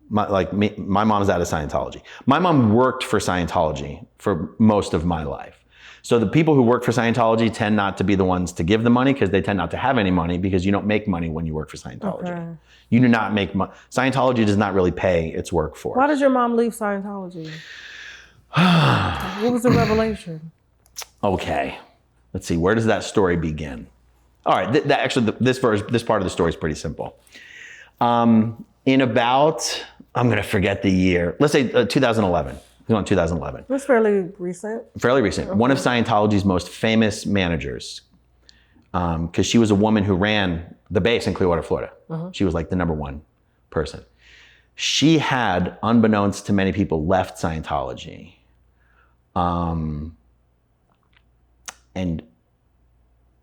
My mom's out of Scientology. My mom worked for Scientology for most of my life. So the people who work for Scientology tend not to be the ones to give the money because they tend not to have any money because you don't make money when you work for Scientology. Okay. You do not make money. Scientology does not really pay its workforce. Why did your mom leave Scientology? What was the revelation? Okay. Let's see. Where does that story begin? All right. This part of the story is pretty simple. In about, I'm going to forget the year. Let's say 2011. It was on 2011. It was fairly recent. Fairly recent. Okay. One of Scientology's most famous managers, because she was a woman who ran the base in Clearwater, Florida. She was like the #1 person. She had, unbeknownst to many people, left Scientology. And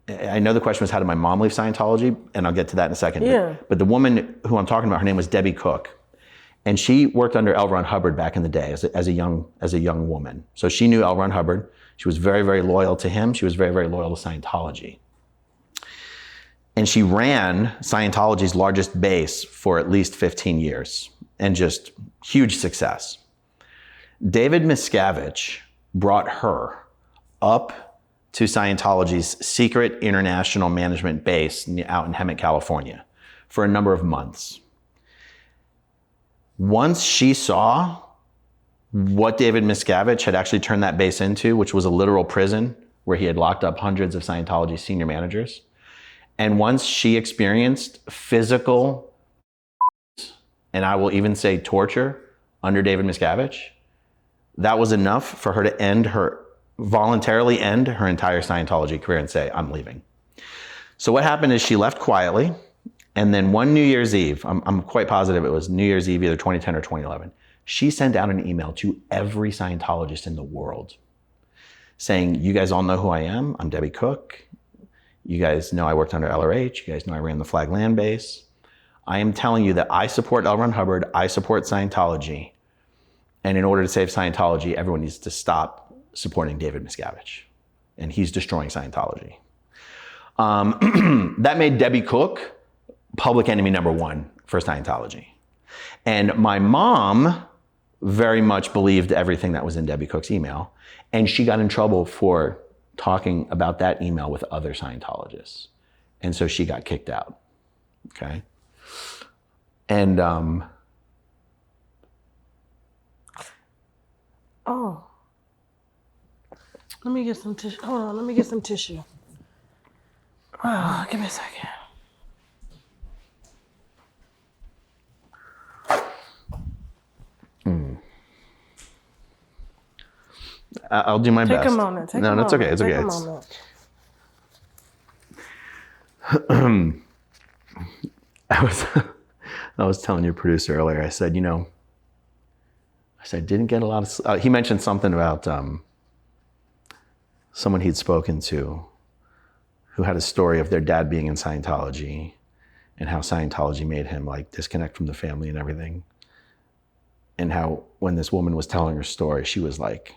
I know the question was, how did my mom leave Scientology? And I'll get to that in a second. Yeah. But the woman who I'm talking about, her name was Debbie Cook. And she worked under L. Ron Hubbard back in the day as a young woman. So she knew L. Ron Hubbard. She was very, very loyal to him. She was very, very loyal to Scientology. And she ran Scientology's largest base for at least 15 years and just huge success. David Miscavige brought her up to Scientology's secret international management base out in Hemet, California for a number of months. Once she saw what David Miscavige had actually turned that base into, which was a literal prison where he had locked up hundreds of Scientology senior managers, and once she experienced physical, and I will even say torture, under David Miscavige, that was enough for her to voluntarily end her entire Scientology career and say, I'm leaving. So what happened is she left quietly, and then one New Year's Eve, I'm quite positive it was New Year's Eve, either 2010 or 2011, she sent out an email to every Scientologist in the world saying, you guys all know who I am. I'm Debbie Cook. You guys know I worked under LRH. You guys know I ran the Flag Land Base. I am telling you that I support L. Ron Hubbard. I support Scientology. And in order to save Scientology, everyone needs to stop supporting David Miscavige. And he's destroying Scientology. That made Debbie Cook public enemy number one for Scientology. And my mom very much believed everything that was in Debbie Cook's email. And she got in trouble for talking about that email with other Scientologists. And so she got kicked out, okay? And, oh, let me get some tissue. Hold on, let me get some tissue. Oh, give me a second. I'll do my best. Take a moment. No, that's okay. It's okay. Take a moment. I was telling your producer earlier, I said, didn't get a lot of, he mentioned something about someone he'd spoken to who had a story of their dad being in Scientology and how Scientology made him like disconnect from the family and everything. And how when this woman was telling her story, she was like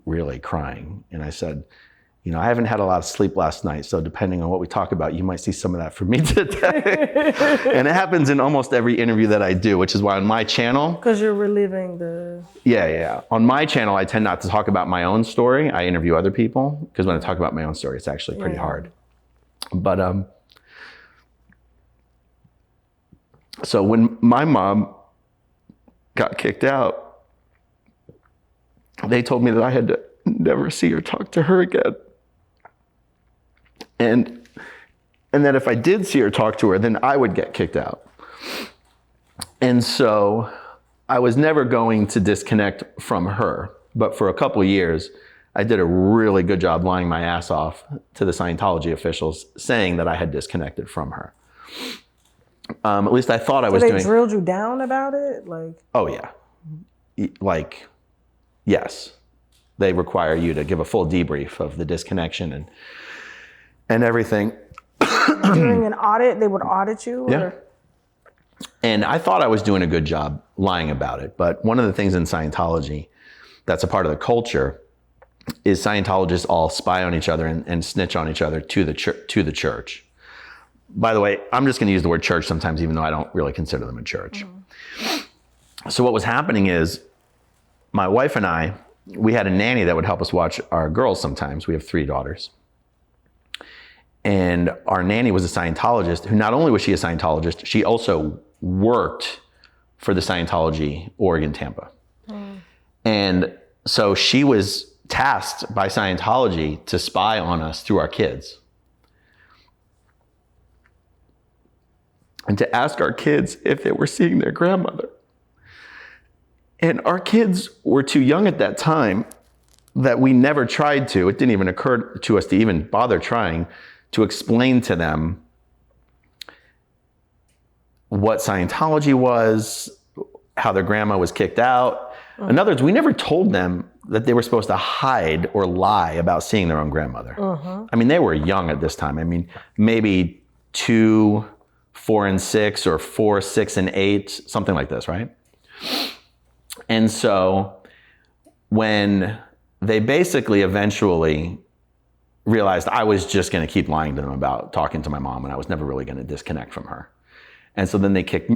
really crying. And I said, I haven't had a lot of sleep last night, so depending on what we talk about, you might see some of that from me today. And it happens in almost every interview that I do, which is why on my channel... Because you're reliving the... Yeah. On my channel, I tend not to talk about my own story. I interview other people, because when I talk about my own story, it's actually pretty hard. But, so when my mom got kicked out, they told me that I had to never see or talk to her again. And that if I did see or talk to her, then I would get kicked out. And so I was never going to disconnect from her. But for a couple of years, I did a really good job lying my ass off to the Scientology officials saying that I had disconnected from her. At least I thought I was doing... They drilled you down about it? Oh, yeah. Yes. They require you to give a full debrief of the disconnection and everything. During an audit, they would audit you? Yeah. Or? And I thought I was doing a good job lying about it. But one of the things in Scientology that's a part of the culture is Scientologists all spy on each other and snitch on each other to the church. By the way, I'm just going to use the word church sometimes, even though I don't really consider them a church. Mm-hmm. So what was happening is my wife and I, we had a nanny that would help us watch our girls sometimes. We have 3 daughters. And our nanny was a Scientologist who not only was she a Scientologist, she also worked for the Scientology Oregon Tampa. Mm. And so she was tasked by Scientology to spy on us through our kids. And to ask our kids if they were seeing their grandmother. And our kids were too young at that time that we never tried to. It didn't even occur to us to even bother trying to explain to them what Scientology was, how their grandma was kicked out. Mm-hmm. In other words, we never told them that they were supposed to hide or lie about seeing their own grandmother. Mm-hmm. I mean, they were young at this time. I mean, maybe 2, 4, and 6, or 4, 6, and 8, something like this, right? And so when they basically eventually realized I was just going to keep lying to them about talking to my mom, and I was never really going to disconnect from her. And so then they kicked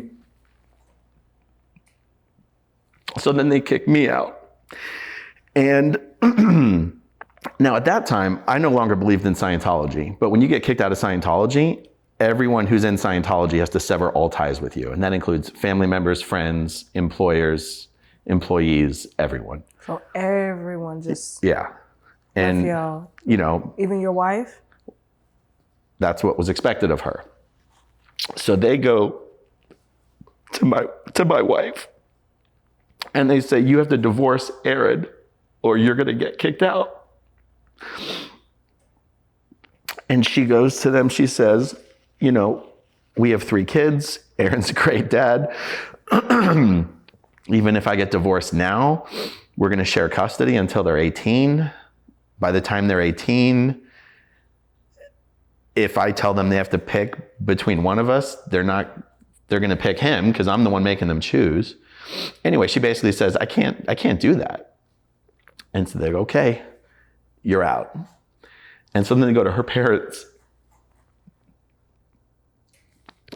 me out. And now at that time, I no longer believed in Scientology. But when you get kicked out of Scientology, everyone who's in Scientology has to sever all ties with you. And that includes family members, friends, employers, employees, everyone. So everyone just... Yeah. And, you know... Even your wife? That's what was expected of her. So they go to my wife and they say, you have to divorce Aaron or you're going to get kicked out. And she goes to them, she says, you know, we have 3 kids. Aaron's a great dad. Even if I get divorced now, we're going to share custody until they're 18. By the time they're 18, if I tell them they have to pick between one of us, they're going to pick him because I'm the one making them choose. Anyway, she basically says, I can't do that. And so they go, okay, you're out. And so then they go to her parents.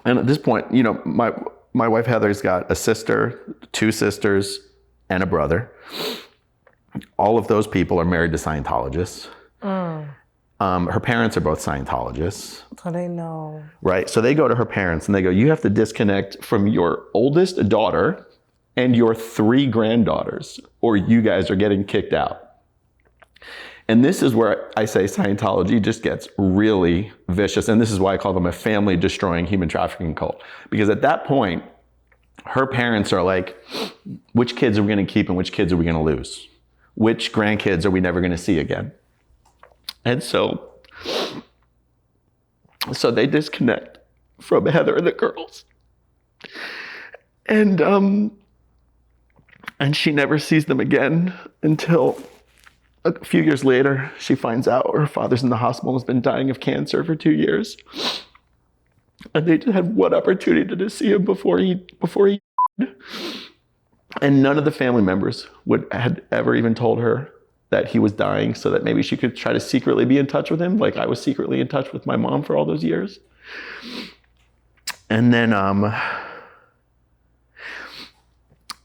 And at this point, you know, my wife Heather's got a sister, 2 sisters, and a brother. All of those people are married to Scientologists. Her parents are both Scientologists. So they know. Right. So they go to her parents and they go, you have to disconnect from your oldest daughter and your 3 granddaughters, or you guys are getting kicked out. And this is where I say Scientology just gets really vicious. And this is why I call them a family destroying human trafficking cult. Because at that point, her parents are like, which kids are we going to keep and which kids are we going to lose? Which grandkids are we never going to see again? And so they disconnect from Heather and the girls. And she never sees them again until a few years later, she finds out her father's in the hospital and has been dying of cancer for 2 years. And they just had one opportunity to see him before he died. And none of the family members had ever even told her that he was dying so that maybe she could try to secretly be in touch with him, like I was secretly in touch with my mom for all those years. And then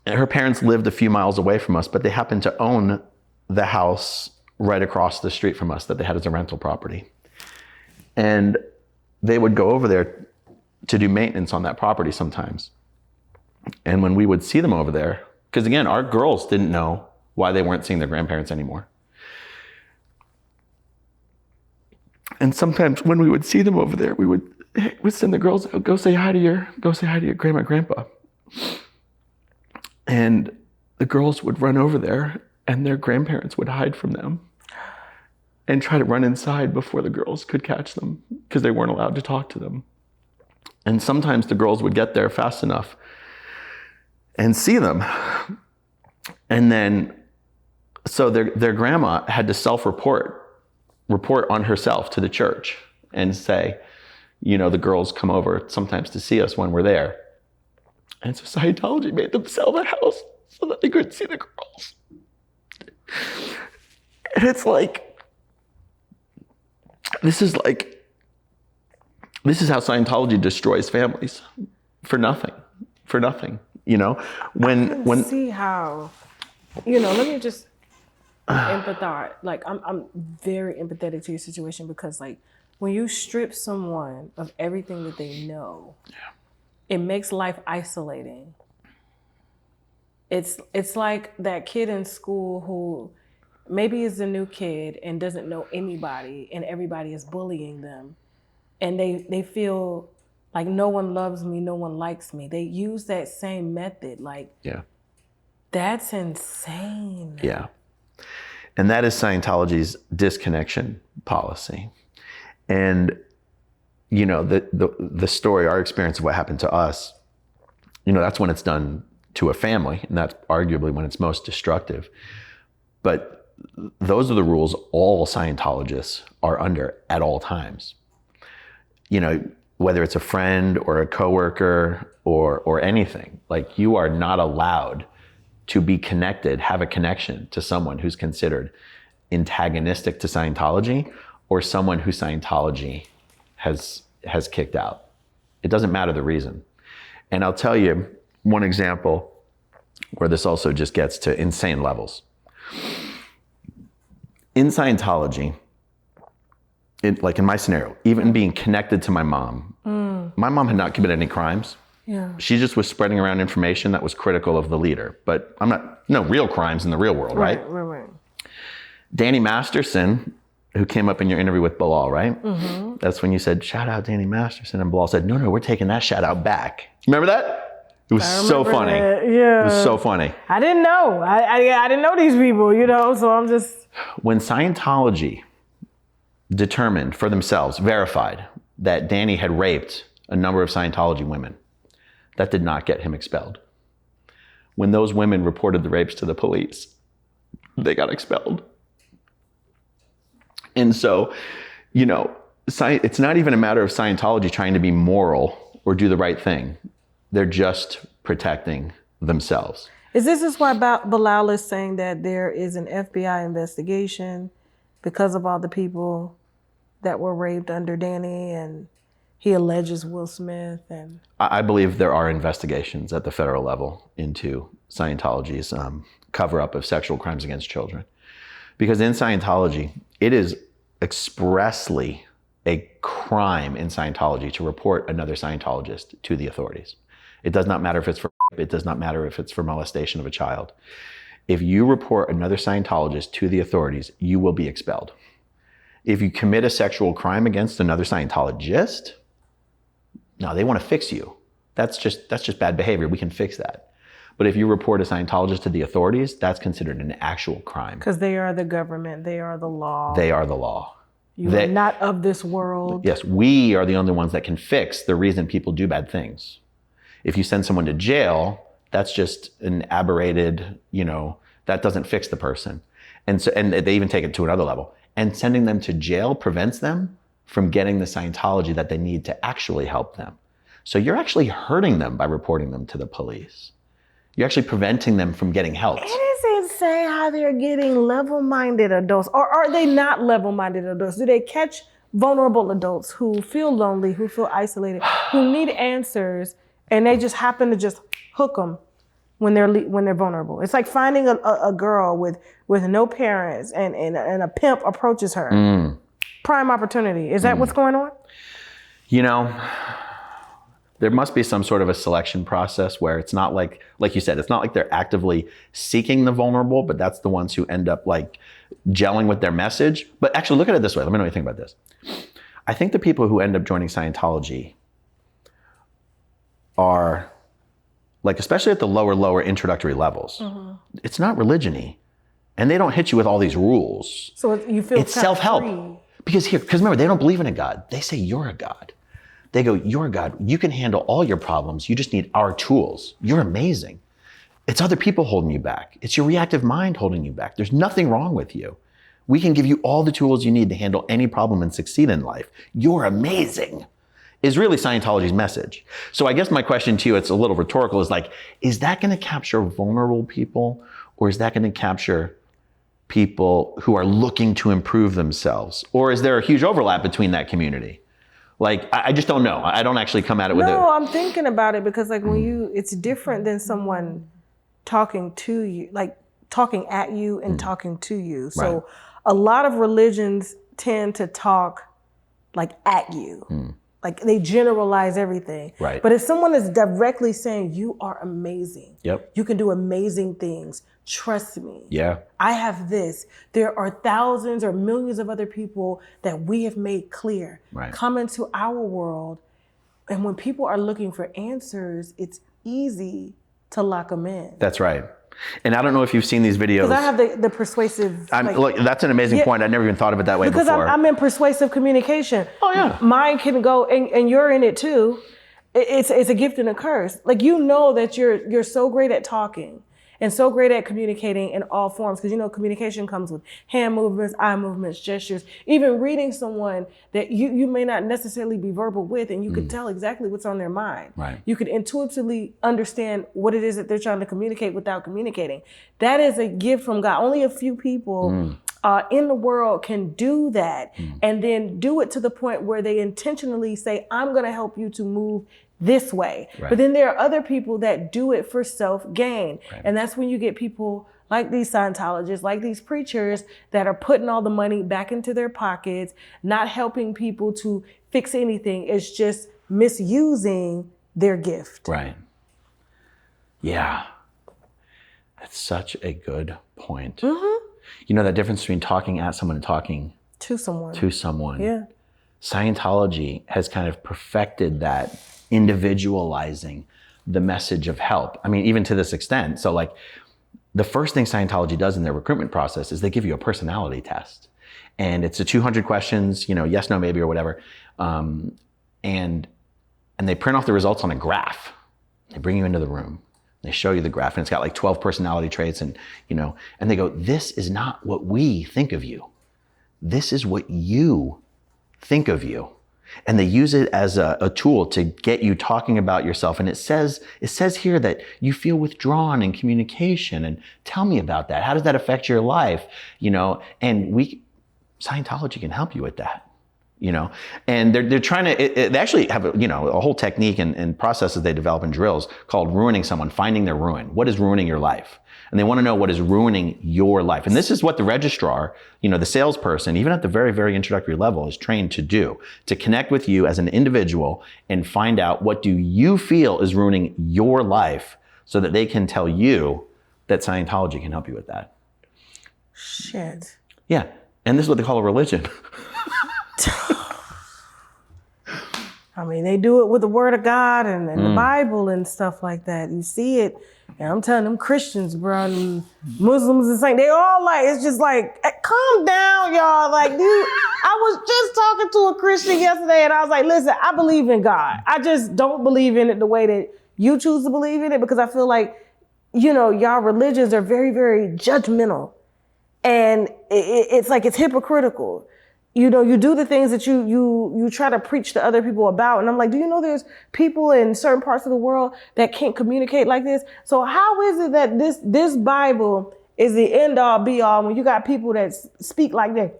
her parents lived a few miles away from us, but they happened to own the house right across the street from us that they had as a rental property. And they would go over there to do maintenance on that property sometimes. And when we would see them over there, because again, our girls didn't know why they weren't seeing their grandparents anymore. And sometimes when we would see them over there, we would send the girls out, go say hi to your grandma and grandpa. And the girls would run over there and their grandparents would hide from them and try to run inside before the girls could catch them because they weren't allowed to talk to them. And sometimes the girls would get there fast enough and see them. And then, so their grandma had to report on herself to the church and say, you know, the girls come over sometimes to see us when we're there. And so Scientology made them sell the house so that they couldn't see the girls. And it's like, this is how Scientology destroys families for nothing, you know? When see how, you know, let me just empathize. Like, I'm very empathetic to your situation because, like, when you strip someone of everything that they know, it makes life isolating. It's like that kid in school who maybe is a new kid and doesn't know anybody and everybody is bullying them. And they feel like no one loves me, no one likes me. They use that same method. Like, yeah, that's insane. Yeah. And that is Scientology's disconnection policy. And, you know, the story, our experience of what happened to us, you know, that's when it's done to a family, and that's arguably when it's most destructive. But those are the rules all Scientologists are under at all times. You know, whether it's a friend or a coworker or anything, like, you are not allowed to be connected, have a connection to someone who's considered antagonistic to Scientology or someone who Scientology has kicked out. It doesn't matter the reason. And I'll tell you one example where this also just gets to insane levels. In Scientology, like in my scenario, even being connected to my mom had not committed any crimes. Yeah. She just was spreading around information that was critical of the leader. But no real crimes in the real world, right? Right. Danny Masterson, who came up in your interview with Bilaal, right? Mm-hmm. That's when you said, shout out Danny Masterson. And Bilaal said, no, we're taking that shout out back. Remember that? It was so funny. Yeah. It was so funny. I didn't know. I didn't know these people, so I'm just... When Scientology determined for themselves, verified that Danny had raped a number of Scientology women, that did not get him expelled. When those women reported the rapes to the police, they got expelled. And so, it's not even a matter of Scientology trying to be moral or do the right thing. They're just protecting themselves. Is this why Bilaal is saying that there is an FBI investigation because of all the people that were raped under Danny, and he alleges Will Smith? And I believe there are investigations at the federal level into Scientology's cover-up of sexual crimes against children. Because in Scientology, it is expressly a crime in Scientology to report another Scientologist to the authorities. It does not matter if it's for rape. It does not matter if it's for molestation of a child. If you report another Scientologist to the authorities, you will be expelled. If you commit a sexual crime against another Scientologist, no, they want to fix you. That's just bad behavior. We can fix that. But if you report a Scientologist to the authorities, that's considered an actual crime. Because they are the government. They are the law. They are the law. You are not of this world. Yes, we are the only ones that can fix the reason people do bad things. If you send someone to jail, that's just an aberrated, that doesn't fix the person. And they even take it to another level. And sending them to jail prevents them from getting the Scientology that they need to actually help them. So you're actually hurting them by reporting them to the police. You're actually preventing them from getting help. It is insane how they're getting level-minded adults. Or are they not level-minded adults? Do they catch vulnerable adults who feel lonely, who feel isolated, who need answers, and they just happen to just hook them when they're vulnerable? It's like finding a girl with no parents and a pimp approaches her. Prime opportunity. Is that what's going on? There must be some sort of a selection process where it's not like you said, it's not like they're actively seeking the vulnerable, but that's the ones who end up gelling with their message. But actually, look at it this way. Let me know what you think about this. I think the people who end up joining Scientology are especially at the lower introductory levels, it's not religion-y. And they don't hit you with all these rules. So you feel it's self-help. Because remember, they don't believe in a God. They say you're a God. They go, you're a God. You can handle all your problems. You just need our tools. You're amazing. It's other people holding you back. It's your reactive mind holding you back. There's nothing wrong with you. We can give you all the tools you need to handle any problem and succeed in life. You're amazing, is really Scientology's message. So I guess my question to you, it's a little rhetorical, is that going to capture vulnerable people, or is that going to capture people who are looking to improve themselves? Or is there a huge overlap between that community? I just don't know. I don't actually come at it with it. No, I'm thinking about it because when it's different than someone talking to you, talking at you and talking to you. So Right. a lot of religions tend to talk at you. They generalize everything. Right. But if someone is directly saying, you are amazing. Yep. You can do amazing things. Trust me. Yeah. I have this. There are thousands or millions of other people that we have made clear. Right. Come into our world. And when people are looking for answers, it's easy to lock them in. That's right. And I don't know if you've seen these videos. Because I have the persuasive. Look, that's an amazing point. I never even thought of it that way because before. I'm in persuasive communication. Oh, yeah. Mine can go, and you're in it too. It's a gift and a curse. That you're so great at talking. and so great at communicating in all forms. Because, you know, communication comes with hand movements, eye movements, gestures, even reading someone that you may not necessarily be verbal with, and you could tell exactly what's on their mind. Right. You could intuitively understand what it is that they're trying to communicate without communicating. That is a gift from God. Only a few people in the world can do that, and then do it to the point where they intentionally say, I'm going to help you to move this way. Right. But then there are other people that do it for self-gain. Right. And that's when you get people like these Scientologists, like these preachers that are putting all the money back into their pockets, not helping people to fix anything. It's just misusing their gift. Right. Yeah. That's such a good point. You know, that difference between talking at someone and talking To someone. to someone. Yeah. Scientology has kind of perfected that, individualizing the message of help. I mean, even to this extent. So like, the first thing Scientology does in their recruitment process is they give you a personality test. And it's a 200 questions, you know, yes, no, maybe, or whatever. And they print off the results on a graph. They bring you into the room. They show you the graph, and it's got like 12 personality traits, and, you know, and they go, this is not what we think of you. This is what you think of you. And they use it as a tool to get you talking about yourself. And it says here that you feel withdrawn in communication, and tell me about that. How does that affect your life? You know, and Scientology can help you with that. You know, and they're trying to, they actually have a whole technique and processes they develop in drills called ruining someone, finding their ruin. What is ruining your life? And they want to know what is ruining your life. And this is what the registrar, you know, the salesperson, even at the very, very introductory level, is trained to do, to connect with you as an individual and find out what do you feel is ruining your life, so that they can tell you that Scientology can help you with that. Shit. Yeah. And this is what they call a religion. I mean, they do it with the word of God and the Bible and stuff like that. You see it, and I'm telling them Christians, bro, and Muslims and saying they all like, it's just like, calm down, y'all. Like, dude, I was just talking to a Christian yesterday, and I was like, listen, I believe in God. I just don't believe in it the way that you choose to believe in it, because I feel like, you know, y'all religions are very, very judgmental, and it's like it's hypocritical. You know, you do the things that you try to preach to other people about. And I'm like, do you know there's people in certain parts of the world that can't communicate like this? So how is it that this Bible is the end all be all when you got people that speak like that?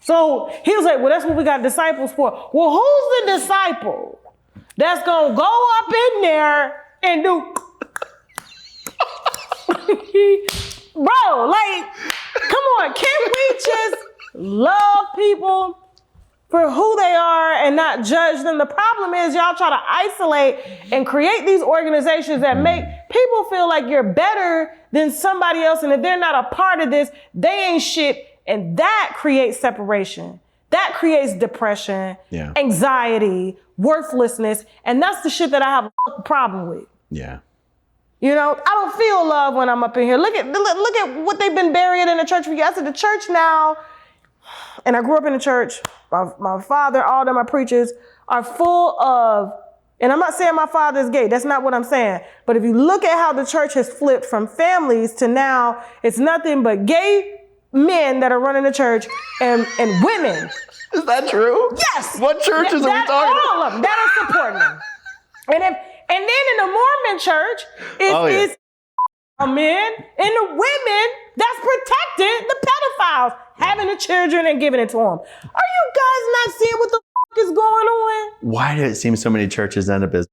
So he was like, well, that's what we got disciples for. Well, who's the disciple that's going to go up in there and do... Bro, like... Come on, can we just love people for who they are and not judge them? The problem is y'all try to isolate and create these organizations that make people feel like you're better than somebody else. And if they're not a part of this, they ain't shit. And that creates separation. That creates depression, anxiety, worthlessness. And that's the shit that I have a problem with. Yeah. You know, I don't feel love when I'm up in here. Look at what they've been burying in the church for years. I said the church now, and I grew up in the church. My father, all of my preachers are full of, and I'm not saying my father's gay. That's not what I'm saying. But if you look at how the church has flipped from families to now, it's nothing but gay men that are running the church and women. Is that true? Yes. What churches are we talking about? All of them that are supporting them. And then in the Mormon church, it's men and the women that's protecting the pedophiles, having the children and giving it to them. Are you guys not seeing what the is going on? Why do it seem so many churches end up as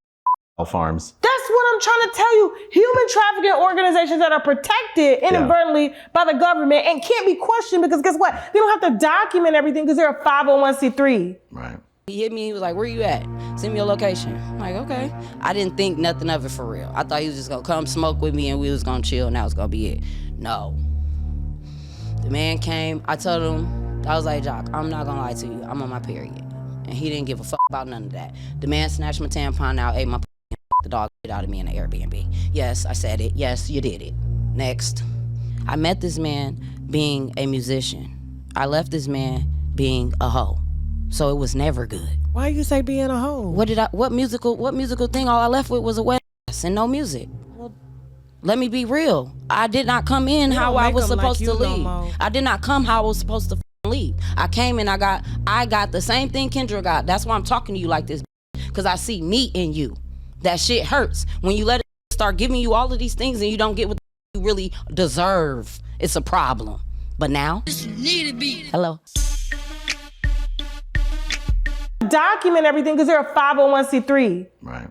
farms? That's what I'm trying to tell you. Human trafficking organizations that are protected inadvertently by the government and can't be questioned, because guess what? They don't have to document everything because they're a 501c3. Right. He hit me, he was like, where you at? Send me your location. I'm like, okay. I didn't think nothing of it for real. I thought he was just gonna come smoke with me and we was gonna chill and that was gonna be it. No. The man came, I told him, I was like, Jock, I'm not gonna lie to you, I'm on my period. And he didn't give a fuck about none of that. The man snatched my tampon out, ate my the dog shit out of me in the Airbnb. Yes, I said it. Yes, you did it. Next. I met this man being a musician. I left this man being a hoe. So it was never good. Why you say being a hoe? What musical thing? All I left with was a wet ass and no music. Let me be real. I did not come in how I was supposed to leave. I did not come how I was supposed to leave. I came and I got the same thing Kendra got. That's why I'm talking to you like this, because I see me in you. That shit hurts. When you let it start giving you all of these things and you don't get what you really deserve, it's a problem. But now, hello. Document everything because they're a 501c3. Right.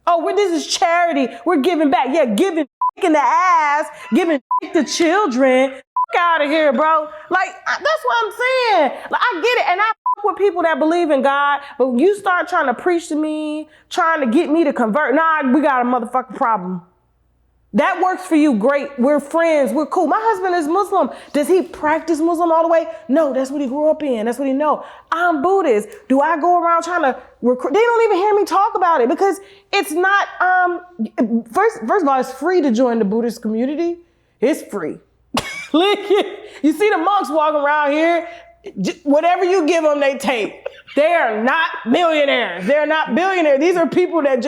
Oh, this is charity. We're giving back. Yeah, giving in the ass, giving to children. Out of here, bro. Like, that's what I'm saying. Like, I get it. And I fuck with people that believe in God, but when you start trying to preach to me, trying to get me to convert, nah, we got a motherfucking problem. That works for you, great. We're friends, we're cool. My husband is Muslim. Does he practice Muslim all the way? No, that's what he grew up in. That's what he know. I'm Buddhist. Do I go around trying to recruit? They don't even hear me talk about it because it's not, first of all, it's free to join the Buddhist community. It's free. You see the monks walking around here, whatever you give them, they take. They are not millionaires. They're not billionaires. These are people that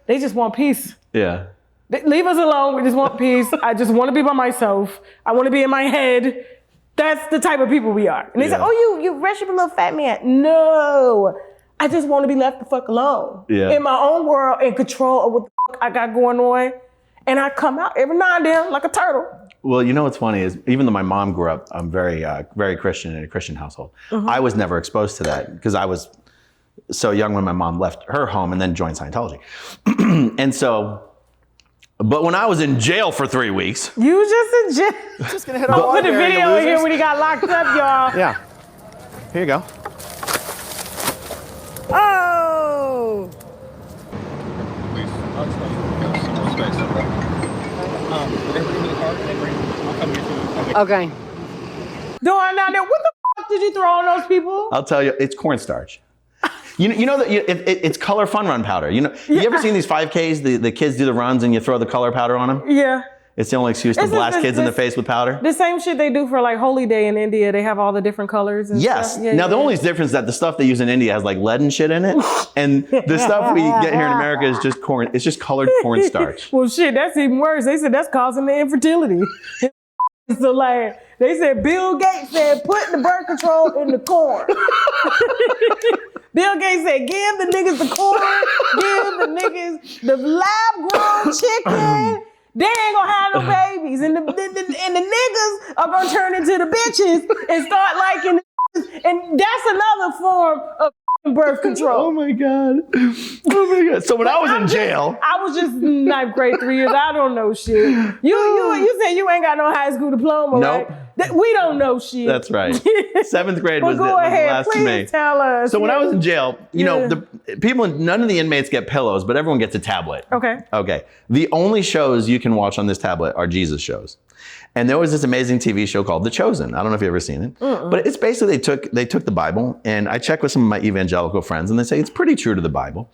they just want peace. Yeah. Leave us alone. We just want peace. I just want to be by myself. I want to be in my head. That's the type of people we are. And they say, oh, you worship a little fat man. No, I just want to be left the fuck alone. Yeah. In my own world, in control of what the fuck I got going on. And I come out every now and then like a turtle. Well, you know what's funny is even though my mom grew up very Christian in a Christian household, I was never exposed to that because I was so young when my mom left her home and then joined Scientology. And so, but when I was in jail for 3 weeks. You was just in jail? Just gonna hit I'll put the video in here when he got locked up, y'all. Yeah. Here you go. Oh! Please, I'll tell you. Some more space. They bring me the card and I'll come get you. Okay. Doing down there, what the fuck did you throw on those people? I'll tell you, it's cornstarch. You know that it's color fun run powder. You ever seen these 5Ks? The kids do the runs and you throw the color powder on them. Yeah. It's the only excuse to blast kids in the face with powder. The same shit they do for like Holy Day in India. They have all the different colors and stuff. Yes. Now the only difference is that the stuff they use in India has like lead and shit in it, and the stuff we get here in America is just corn. It's just colored cornstarch. Well, shit, that's even worse. They said that's causing the infertility. So like they said, Bill Gates said, put the birth control in the corn. Bill Gates said, give the niggas the corn, give the niggas the lab-grown chicken. They ain't gonna have no babies, and the niggas are gonna turn into the bitches and start liking the, and that's another form of birth control. Oh my god! Oh my god! So when I was in jail, I was just ninth grade, 3 years. I don't know shit. You said you ain't got no high school diploma, nope. Right? We don't know shit. That's right. 7th grade was, well, was the last to me. Tell us. So when I was in jail, you know, the people, none of the inmates get pillows, but everyone gets a tablet. Okay. Okay. The only shows you can watch on this tablet are Jesus shows. And there was this amazing TV show called The Chosen. I don't know if you've ever seen it, but it's basically they took the Bible, and I checked with some of my evangelical friends, and they say it's pretty true to the Bible.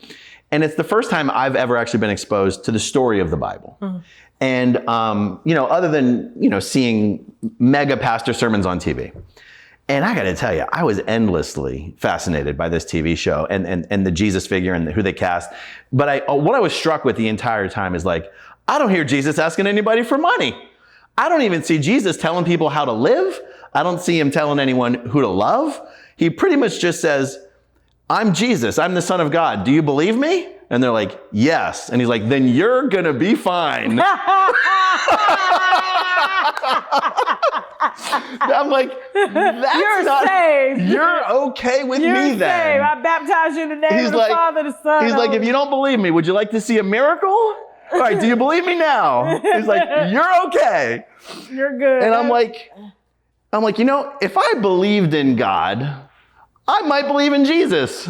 And it's the first time I've ever actually been exposed to the story of the Bible. And, you know, other than, you know, seeing mega pastor sermons on TV. And I got to tell you, I was endlessly fascinated by this TV show and the Jesus figure and who they cast. But what I was struck with the entire time is like, I don't hear Jesus asking anybody for money. I don't even see Jesus telling people how to live. I don't see him telling anyone who to love. He pretty much just says, I'm Jesus. I'm the Son of God. Do you believe me? And they're like, yes. And he's like, then you're going to be fine. I'm like, you're saved. You're okay with you're me saved. then. I baptize you in the name of the Father, the Son. He's like, if you don't believe me, would you like to see a miracle? All right, do you believe me now? He's like, you're okay. You're good. And I'm like, you know, if I believed in God, I might believe in Jesus.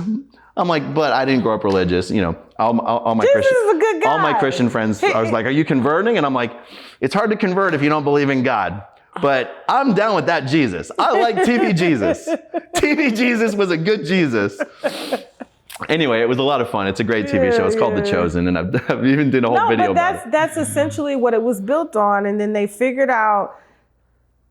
I'm like, but I didn't grow up religious. You know, all my Jesus Christian, is a good guy. all my Christian friends, I was like, are you converting? And I'm like, it's hard to convert if you don't believe in God. But I'm down with that Jesus. I like TV Jesus. TV Jesus was a good Jesus. Anyway, it was a lot of fun. It's a great TV show. It's called The Chosen, and I've even did a whole video about it. That's essentially what it was built on, and then they figured out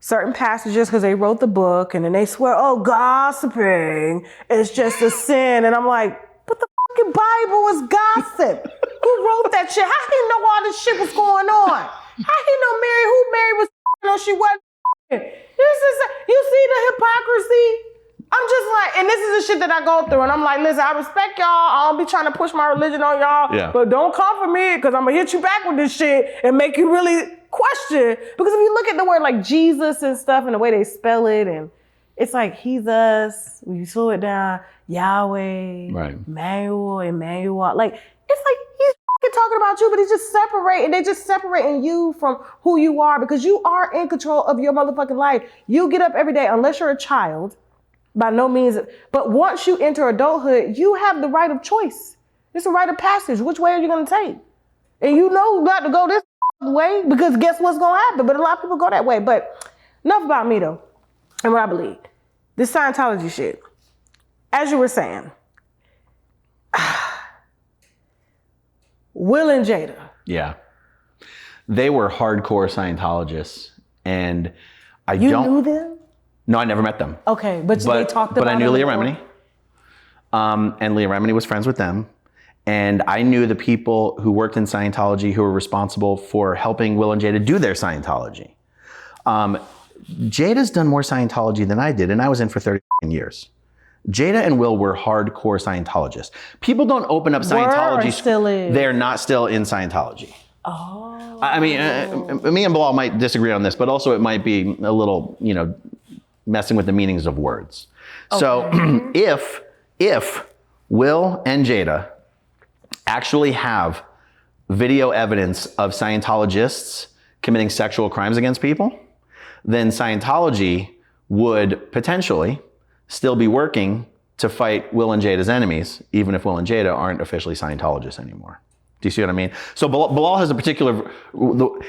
certain passages because they wrote the book, and then they swear, oh, gossiping is just a sin. And I'm like, but the fucking Bible is gossip. Who wrote that shit? How do you know all this shit was going on? he know Mary? Who Mary was no, she wasn't. This is, you see the hypocrisy? I'm just like, and this is the shit that I go through. And I'm like, listen, I respect y'all. I don't be trying to push my religion on y'all. But don't come for me, because I'm going to hit you back with this shit and make you really question. Because if you look at the word like Jesus and stuff and the way they spell it, and it's like, he's us. When you slow it down, Yahweh, Emmanuel. Like, it's like, he's talking about you, but he's just separating. They're just separating you from who you are, because you are in control of your motherfucking life. You get up every day, unless you're a child. By no means, but once you enter adulthood, you have the right of choice. It's a rite of passage. Which way are you going to take? And you know not to go this way, because guess what's going to happen? But a lot of people go that way. But enough about me, though, and what I believe. This Scientology shit, as you were saying, Will and Jada. Yeah. They were hardcore Scientologists, and You knew them? No, I never met them. Okay, but they talked about But I knew it Leah before? Remini. And Leah Remini was friends with them. And I knew the people who worked in Scientology who were responsible for helping Will and Jada do their Scientology. Jada's done more Scientology than I did, and I was in for 30 years. Jada and Will were hardcore Scientologists. People don't open up Scientology. Or still is? They're not still in Scientology. Oh. I mean, me and Bilaal might disagree on this, but also it might be a little, messing with the meanings of words. Okay. So if Will and Jada actually have video evidence of Scientologists committing sexual crimes against people, then Scientology would potentially still be working to fight Will and Jada's enemies, even if Will and Jada aren't officially Scientologists anymore. Do you see what I mean? So Bilaal has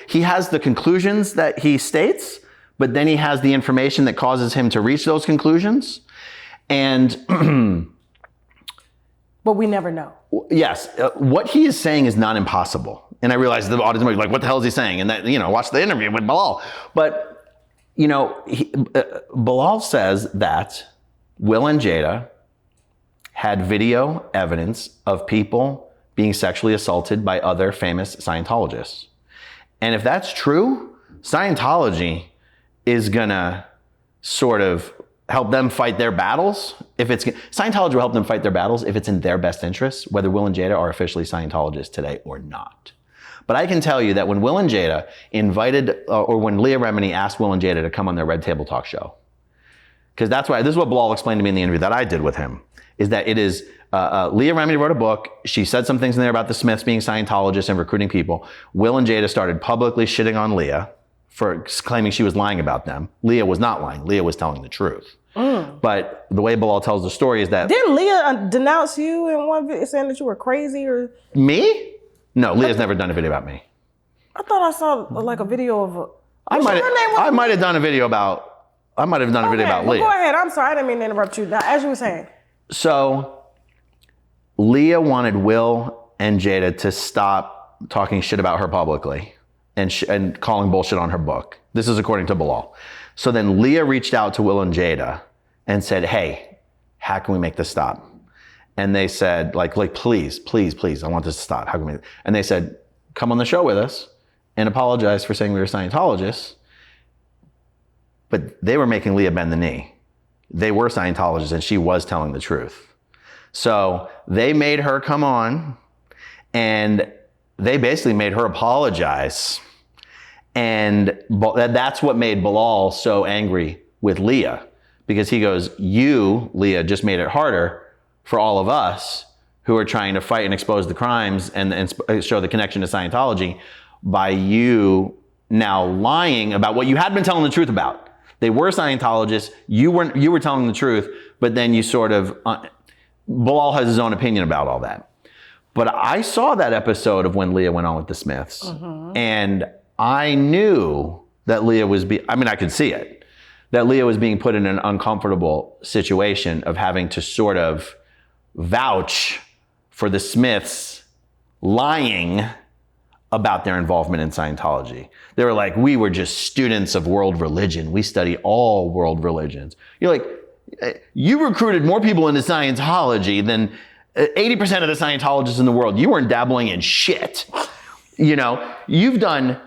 he has the conclusions that he states, but then he has the information that causes him to reach those conclusions. And but we never know. Yes, what he is saying is not impossible. And I realize the audience might be like, what the hell is he saying? And that, watch the interview with Bilaal. But, Bilaal says that Will and Jada had video evidence of people being sexually assaulted by other famous Scientologists. And if that's true, Scientology is gonna sort of help them fight their battles. Scientology will help them fight their battles if it's in their best interests, whether Will and Jada are officially Scientologists today or not. But I can tell you that when Will and Jada or when Leah Remini asked Will and Jada to come on their Red Table Talk show, because this is what Bilaal explained to me in the interview that I did with him, is that it is, Leah Remini wrote a book. She said some things in there about the Smiths being Scientologists and recruiting people. Will and Jada started publicly shitting on Leah for claiming she was lying about them. Leah was not lying. Leah was telling the truth. But the way Bilaal tells the story is that... Didn't Leah denounce you in one video saying that you were crazy or... Me? No, Leah's never done a video about me. I thought I saw like a video of... I might have done a video about Leah. Go ahead. I'm sorry. I didn't mean to interrupt you. Now, as you were saying. So, Leah wanted Will and Jada to stop talking shit about her publicly and calling bullshit on her book. This is according to Bilaal. So then Leah reached out to Will and Jada and said, hey, how can we make this stop? And they said, like, please, I want this to stop. How can we? And they said, come on the show with us and apologize for saying we were Scientologists. But they were making Leah bend the knee. They were Scientologists and she was telling the truth. So they made her come on and they basically made her apologize. And that's what made Bilaal so angry with Leah, because he goes, you, Leah, just made it harder for all of us who are trying to fight and expose the crimes and show the connection to Scientology by you now lying about what you had been telling the truth about. They were Scientologists, you were telling the truth, but then you sort of, Bilaal has his own opinion about all that. But I saw that episode of when Leah went on with the Smiths, and I knew that Leah was I could see it, that Leah was being put in an uncomfortable situation of having to sort of vouch for the Smiths lying about their involvement in Scientology. They were like, we were just students of world religion. We study all world religions. You're like, you recruited more people into Scientology than 80% of the Scientologists in the world. You weren't dabbling in shit. You've done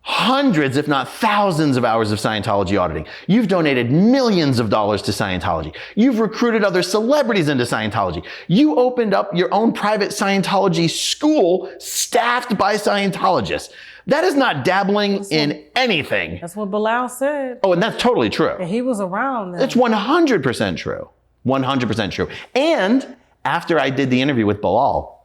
hundreds, if not thousands of hours of Scientology auditing. You've donated millions of dollars to Scientology. You've recruited other celebrities into Scientology. You opened up your own private Scientology school staffed by Scientologists. That is not dabbling in anything. That's what Bilaal said. Oh, and that's totally true. And he was around then. It's 100% true. 100% true. And after I did the interview with Bilaal,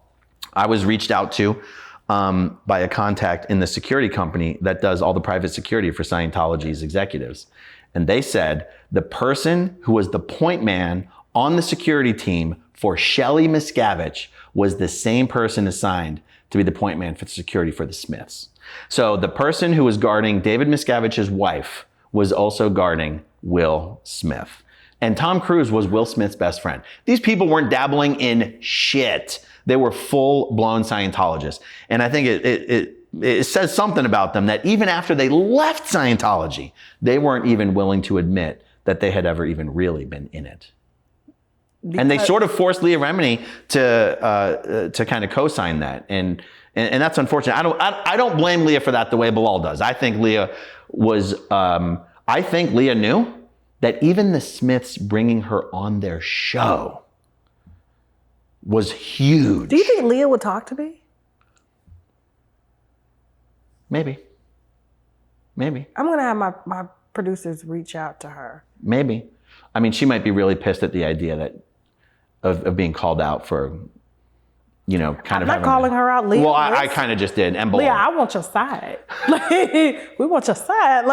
I was reached out to by a contact in the security company that does all the private security for Scientology's executives. And they said the person who was the point man on the security team for Shelly Miscavige was the same person assigned to be the point man for security for the Smiths. So the person who was guarding David Miscavige's wife was also guarding Will Smith. And Tom Cruise was Will Smith's best friend. These people weren't dabbling in shit. They were full-blown Scientologists. And I think it says something about them that even after they left Scientology, they weren't even willing to admit that they had ever even really been in it. And they sort of forced Leah Remini to kind of co-sign that. And that's unfortunate. I don't blame Leah for that the way Bilaal does. I think Leah knew that even the Smiths bringing her on their show was huge. Do you think Leah would talk to me? Maybe. I'm going to have my producers reach out to her. Maybe. I mean, she might be really pissed at the idea of being called out for, kind of I'm not calling her out, Leah. Well, I kind of just did. And Leah, I want your side. We want your side.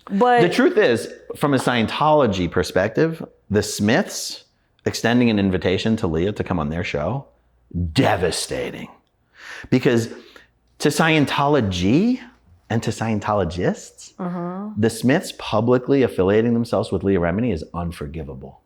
But the truth is, from a Scientology perspective, the Smiths extending an invitation to Leah to come on their show, devastating. Because to Scientology and to Scientologists, the Smiths publicly affiliating themselves with Leah Remini is unforgivable.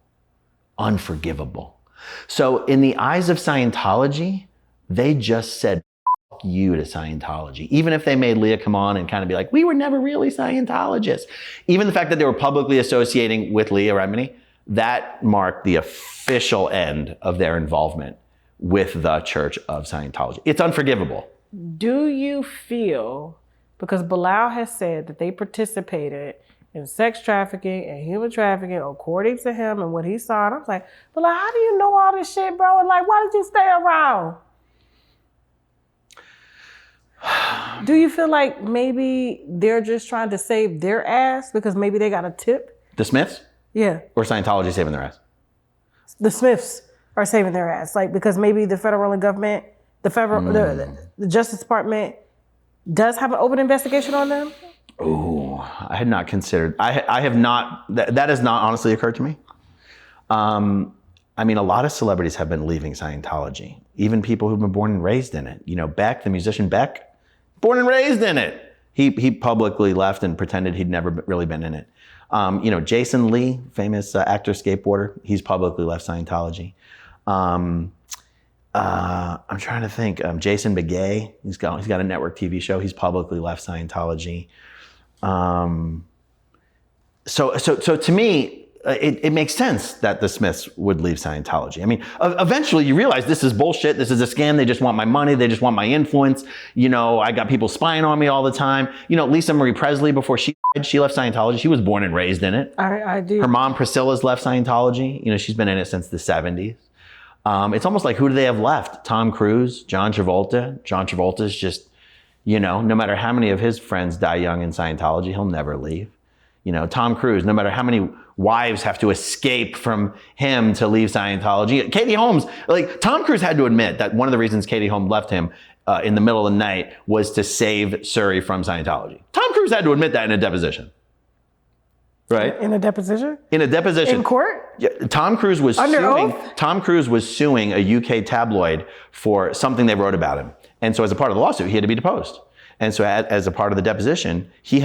Unforgivable. So in the eyes of Scientology, they just said, F you to Scientology. Even if they made Leah come on and kind of be like, we were never really Scientologists. Even the fact that they were publicly associating with Leah Remini, that marked the official end of their involvement with the Church of Scientology. It's unforgivable. do you feel, because Bilaal has said that they participated in sex trafficking and human trafficking according to him and what he saw, and I was like, Bilaal, how do you know all this shit, bro? And like, why did you stay around? Do you feel like maybe they're just trying to save their ass because maybe they got a tip? The Smiths? Yeah. Or Scientology saving their ass? The Smiths are saving their ass, like, because maybe the federal government, the Justice Department does have an open investigation on them? Oh, I had not considered. I have not, that has not honestly occurred to me. I mean, a lot of celebrities have been leaving Scientology, even people who've been born and raised in it. You know, Beck, the musician Beck, born and raised in it. He publicly left and pretended he'd never really been in it. You know, Jason Lee, famous actor, skateboarder, he's publicly left Scientology. I'm trying to think. Jason Begay, he's got a network TV show. He's publicly left Scientology. So to me, it makes sense that the Smiths would leave Scientology. I mean, eventually you realize this is bullshit. This is a scam. They just want my money. They just want my influence. You know, I got people spying on me all the time. You know, Lisa Marie Presley, before she died, she left Scientology. She was born and raised in it. I do. Her mom, Priscilla's left Scientology. You know, she's been in it since the 70s. It's almost like, who do they have left? Tom Cruise, John Travolta. John Travolta's just, you know, no matter how many of his friends die young in Scientology, he'll never leave. You know, Tom Cruise, no matter how many wives have to escape from him to leave Scientology. Katie Holmes, like, Tom Cruise had to admit that one of the reasons Katie Holmes left him in the middle of the night was to save Suri from Scientology. Tom Cruise had to admit that in a deposition. Right? In a deposition? In a deposition. In court? Yeah, Tom Cruise was Under suing. oath? Tom Cruise was suing a UK tabloid for something they wrote about him. And so as a part of the lawsuit, he had to be deposed. And so as a part of the deposition, he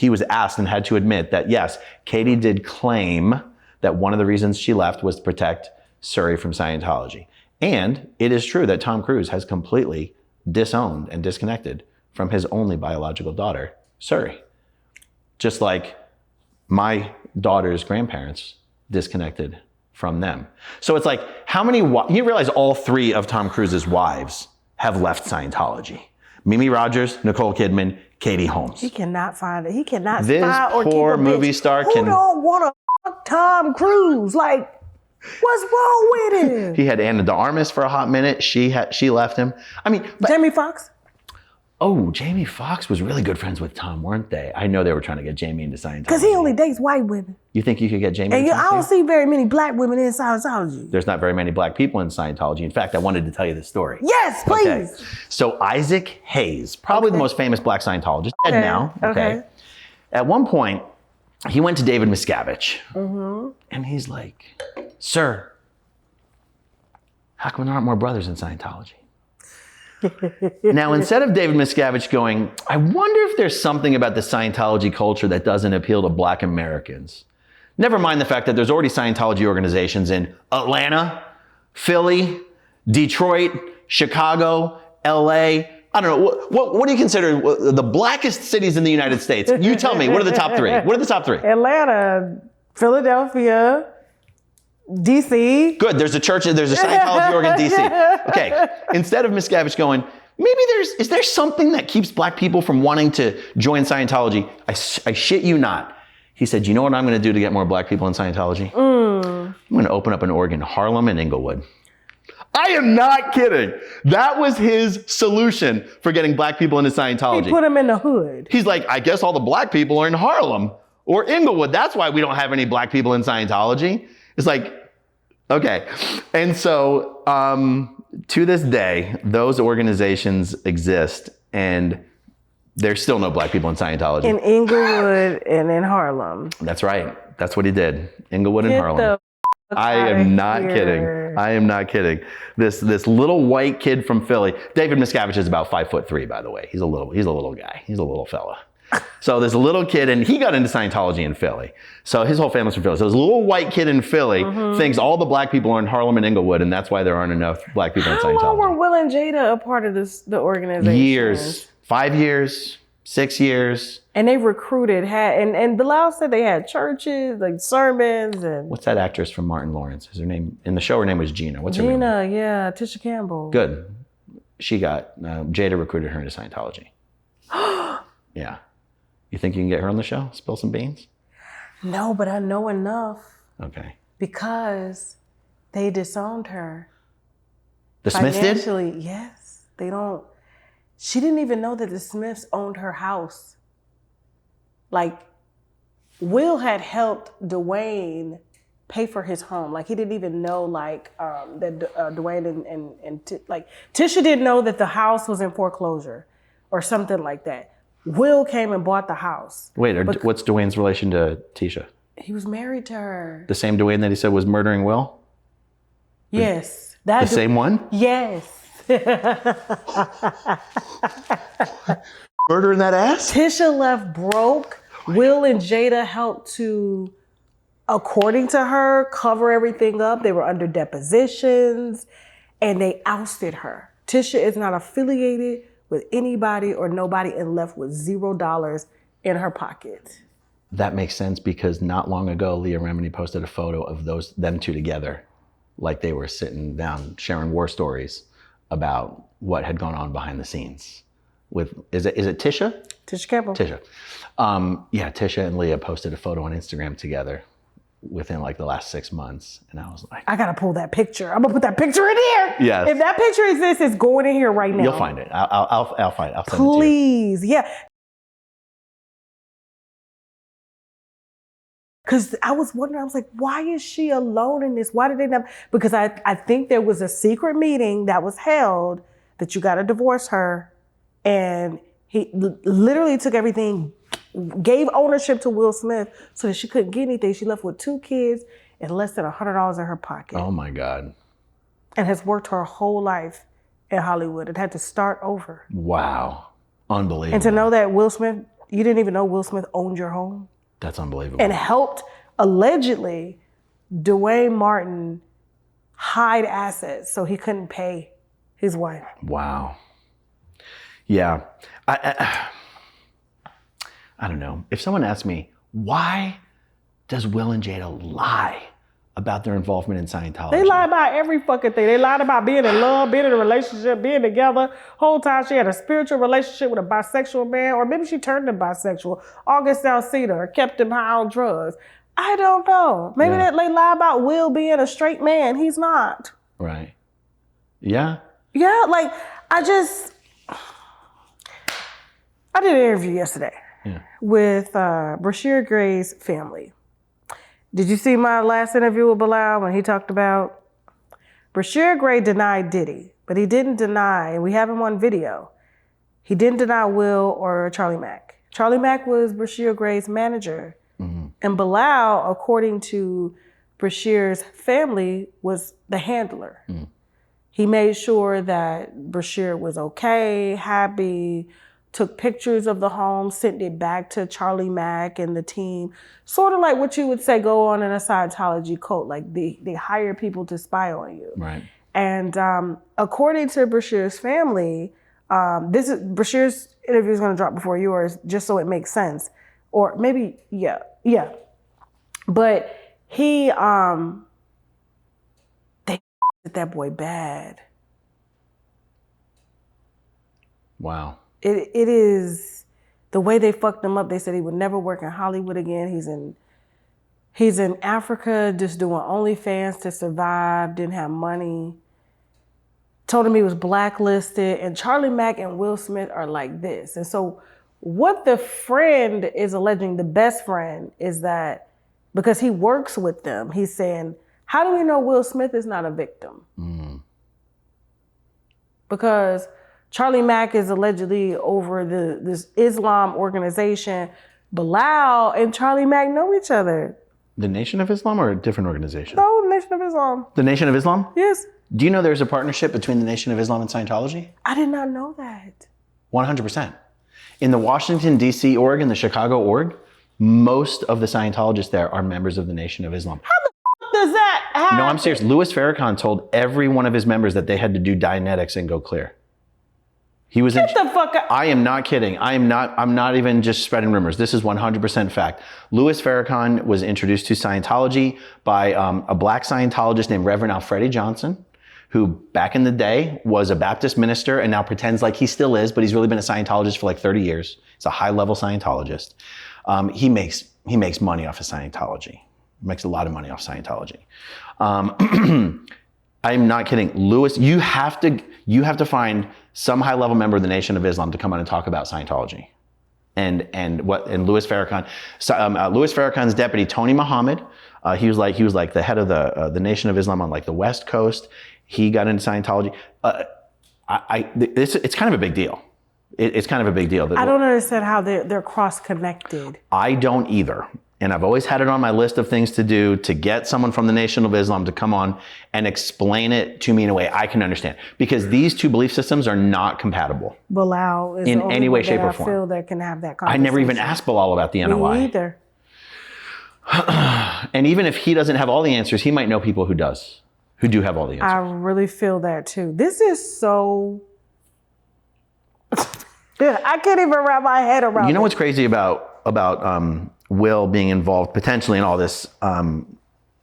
was asked and had to admit that, yes, Katie did claim that one of the reasons she left was to protect Suri from Scientology. And it is true that Tom Cruise has completely disowned and disconnected from his only biological daughter, Suri. Just like my daughter's grandparents disconnected from them. So it's like, you realize all three of Tom Cruise's wives have left Scientology. Mimi Rogers, Nicole Kidman, Katie Holmes. He cannot find it. He cannot This find or keep poor a movie bitch. star Who can- don't want to fuck Tom Cruise? Like, what's wrong with him? He had Anna de Armas for a hot minute. She left him. I mean, but, Jamie Foxx? oh, Jamie Foxx was really good friends with Tom, weren't they? I know they were trying to get Jamie into Scientology. Because he only dates white women. You think you could get Jamie? And to I talk don't to? see very many black women in Scientology. There's not very many black people in Scientology. In fact, I wanted to tell you this story. Yes, please. Okay. So Isaac Hayes, probably the most famous black Scientologist, dead now. Okay. At one point, he went to David Miscavige, and he's like, "Sir, how come there aren't more brothers in Scientology?" Now, instead of David Miscavige going, "I wonder if there's something about the Scientology culture that doesn't appeal to black Americans," never mind the fact that there's already Scientology organizations in Atlanta, Philly, Detroit, Chicago, LA. I don't know. What do you consider the blackest cities in the United States? You tell me. What are the top three? What are the top three? Atlanta, Philadelphia, DC. Good. There's a church. There's a Scientology org in DC. Okay. Instead of Miscavige going, maybe is there something that keeps black people from wanting to join Scientology? I shit you not. He said, you know what I'm going to do to get more black people in Scientology? I'm going to open up an org in Harlem and Inglewood. I am not kidding. That was his solution for getting black people into Scientology. He put them in the hood. He's like, I guess all the black people are in Harlem or Inglewood. That's why we don't have any black people in Scientology. It's like, okay. And so to this day, those organizations exist and there's still no black people in Scientology. In Inglewood and in Harlem. That's right. That's what he did. Inglewood and Get Harlem. the I outta am not here. kidding. I am not kidding. This little white kid from Philly. David Miscavige is about 5'3", by the way. He's a little guy. He's a little fella. So there's a little kid, and he got into Scientology in Philly. So his whole family's from Philly. So this little white kid in Philly thinks all the black people are in Harlem and Inglewood, and that's why there aren't enough black people in How long were Scientology. Will and Jada a part of the organization? Years. 5 years. 6 years. And they recruited, and Bilaal said they had churches, like sermons, and What's that actress from Martin Lawrence? Is her name in the show? Her name was Gina. What's her name? Gina, yeah, Tasha Campbell. Good. She got Jada recruited her into Scientology. Yeah. You think you can get her on the show? Spill some beans? No, but I know enough Okay. because they disowned her. The Smiths did? Financially, yes. They don't. She didn't even know that the Smiths owned her house. Like, Will had helped Dwayne pay for his home. Like, he didn't even know, like, that Dwayne and Tisha didn't know that the house was in foreclosure or something like that. Will came and bought the house. Wait, what's Dwayne's relation to Tisha? He was married to her. The same Dwayne that he said was murdering Will? Yes. The same one? Yes. Murdering that ass? Tisha left broke. Will and Jada helped to, according to her, cover everything up. They were under depositions and they ousted her. Tisha is not affiliated with anybody or nobody and left with $0 in her pocket. That makes sense because not long ago, Leah Remini posted a photo of them two together, like they were sitting down sharing war stories about what had gone on behind the scenes. Is it Tisha? Tasha Campbell. Tisha. Yeah, Tisha and Leah posted a photo on Instagram together within like the last 6 months. And I was like, I gotta pull that picture. I'm gonna put that picture in here. Yes. If that picture exists, it's going in here right now. you'll find it. I'll find it. I'll send it to you. Please, yeah. Because I was wondering, I was like, why is she alone in this? Why did they not? Because I think there was a secret meeting that was held that you got to divorce her. And he literally took everything, gave ownership to Will Smith so that she couldn't get anything. She left with 2 kids and less than $100 in her pocket. Oh my God. And has worked her whole life in Hollywood and had to start over. Wow. Unbelievable. And to know that Will Smith, you didn't even know Will Smith owned your home. That's unbelievable. And helped, allegedly, Dwayne Martin hide assets so he couldn't pay his wife. Wow. Yeah. I don't know. If someone asked me, why does Will and Jada lie about their involvement in Scientology. They lie about every fucking thing. They lied about being in love, being in a relationship, being together. Whole time she had a spiritual relationship with a bisexual man, or maybe she turned him bisexual. August Alsina, or kept him high on drugs. I don't know. Maybe they lie about Will being a straight man. He's not. Right. Yeah. Yeah, like I did an interview yesterday with Brashear Gray's family. Did you see my last interview with Bilaal when he talked about Brashear Gray denied Diddy, but he didn't deny, and we have him on video, he didn't deny Will or Charlie Mack. Charlie Mack was Brashear Gray's manager. Mm-hmm. And Bilaal, according to Brashear's family, was the handler. Mm. He made sure that Brashear was okay, happy, took pictures of the home, sent it back to Charlie Mack and the team. Sort of like what you would say go on in a Scientology cult, like they hire people to spy on you. Right. And according to Brashear's family, Brashear's interview is going to drop before yours, just so it makes sense. Or maybe, yeah. But he, they that boy bad. Wow. It is the way they fucked him up. They said he would never work in Hollywood again. He's in Africa just doing OnlyFans to survive, didn't have money. Told him he was blacklisted. And Charlie Mack and Will Smith are like this. And so what the friend is alleging, the best friend, is that because he works with them, he's saying, how do we know Will Smith is not a victim? Mm. Because Charlie Mack is allegedly over this Islam organization. Bilaal and Charlie Mack know each other. The Nation of Islam or a different organization? No, the Nation of Islam. The Nation of Islam? Yes. Do you know there's a partnership between the Nation of Islam and Scientology? I did not know that. 100%. In the Washington, D.C. org and the Chicago org, most of the Scientologists there are members of the Nation of Islam. How the fuck does that happen? No, I'm serious. Louis Farrakhan told every one of his members that they had to do Dianetics and go clear. He was Get the fuck out. I am not kidding. I'm not even just spreading rumors. This is 100% fact. Louis Farrakhan was introduced to Scientology by a black Scientologist named Reverend Alfredi Johnson, who back in the day was a Baptist minister and now pretends like he still is, but he's really been a Scientologist for like 30 years. He's a high-level Scientologist. He makes money off of Scientology. He makes a lot of money off Scientology. I'm not kidding. Louis, you have to find some high-level member of the Nation of Islam to come on and talk about Scientology. And Louis Farrakhan, Louis Farrakhan's deputy, Tony Muhammad, he was like the head of the Nation of Islam on like the West Coast. He got into Scientology. It's kind of a big deal. It's kind of a big deal. I don't understand how they're cross-connected. I don't either. And I've always had it on my list of things to do to get someone from the Nation of Islam to come on and explain it to me in a way I can understand. Because these two belief systems are not compatible. Bilaal is in the only any way, one shape, that or form. I feel that can have that conversation. I never even asked Bilaal about the NOI. Me either. And even if he doesn't have all the answers, he might know people who do have all the answers. I really feel that too. This is so... I can't even wrap my head around it. You know what's crazy about Will being involved potentially in all this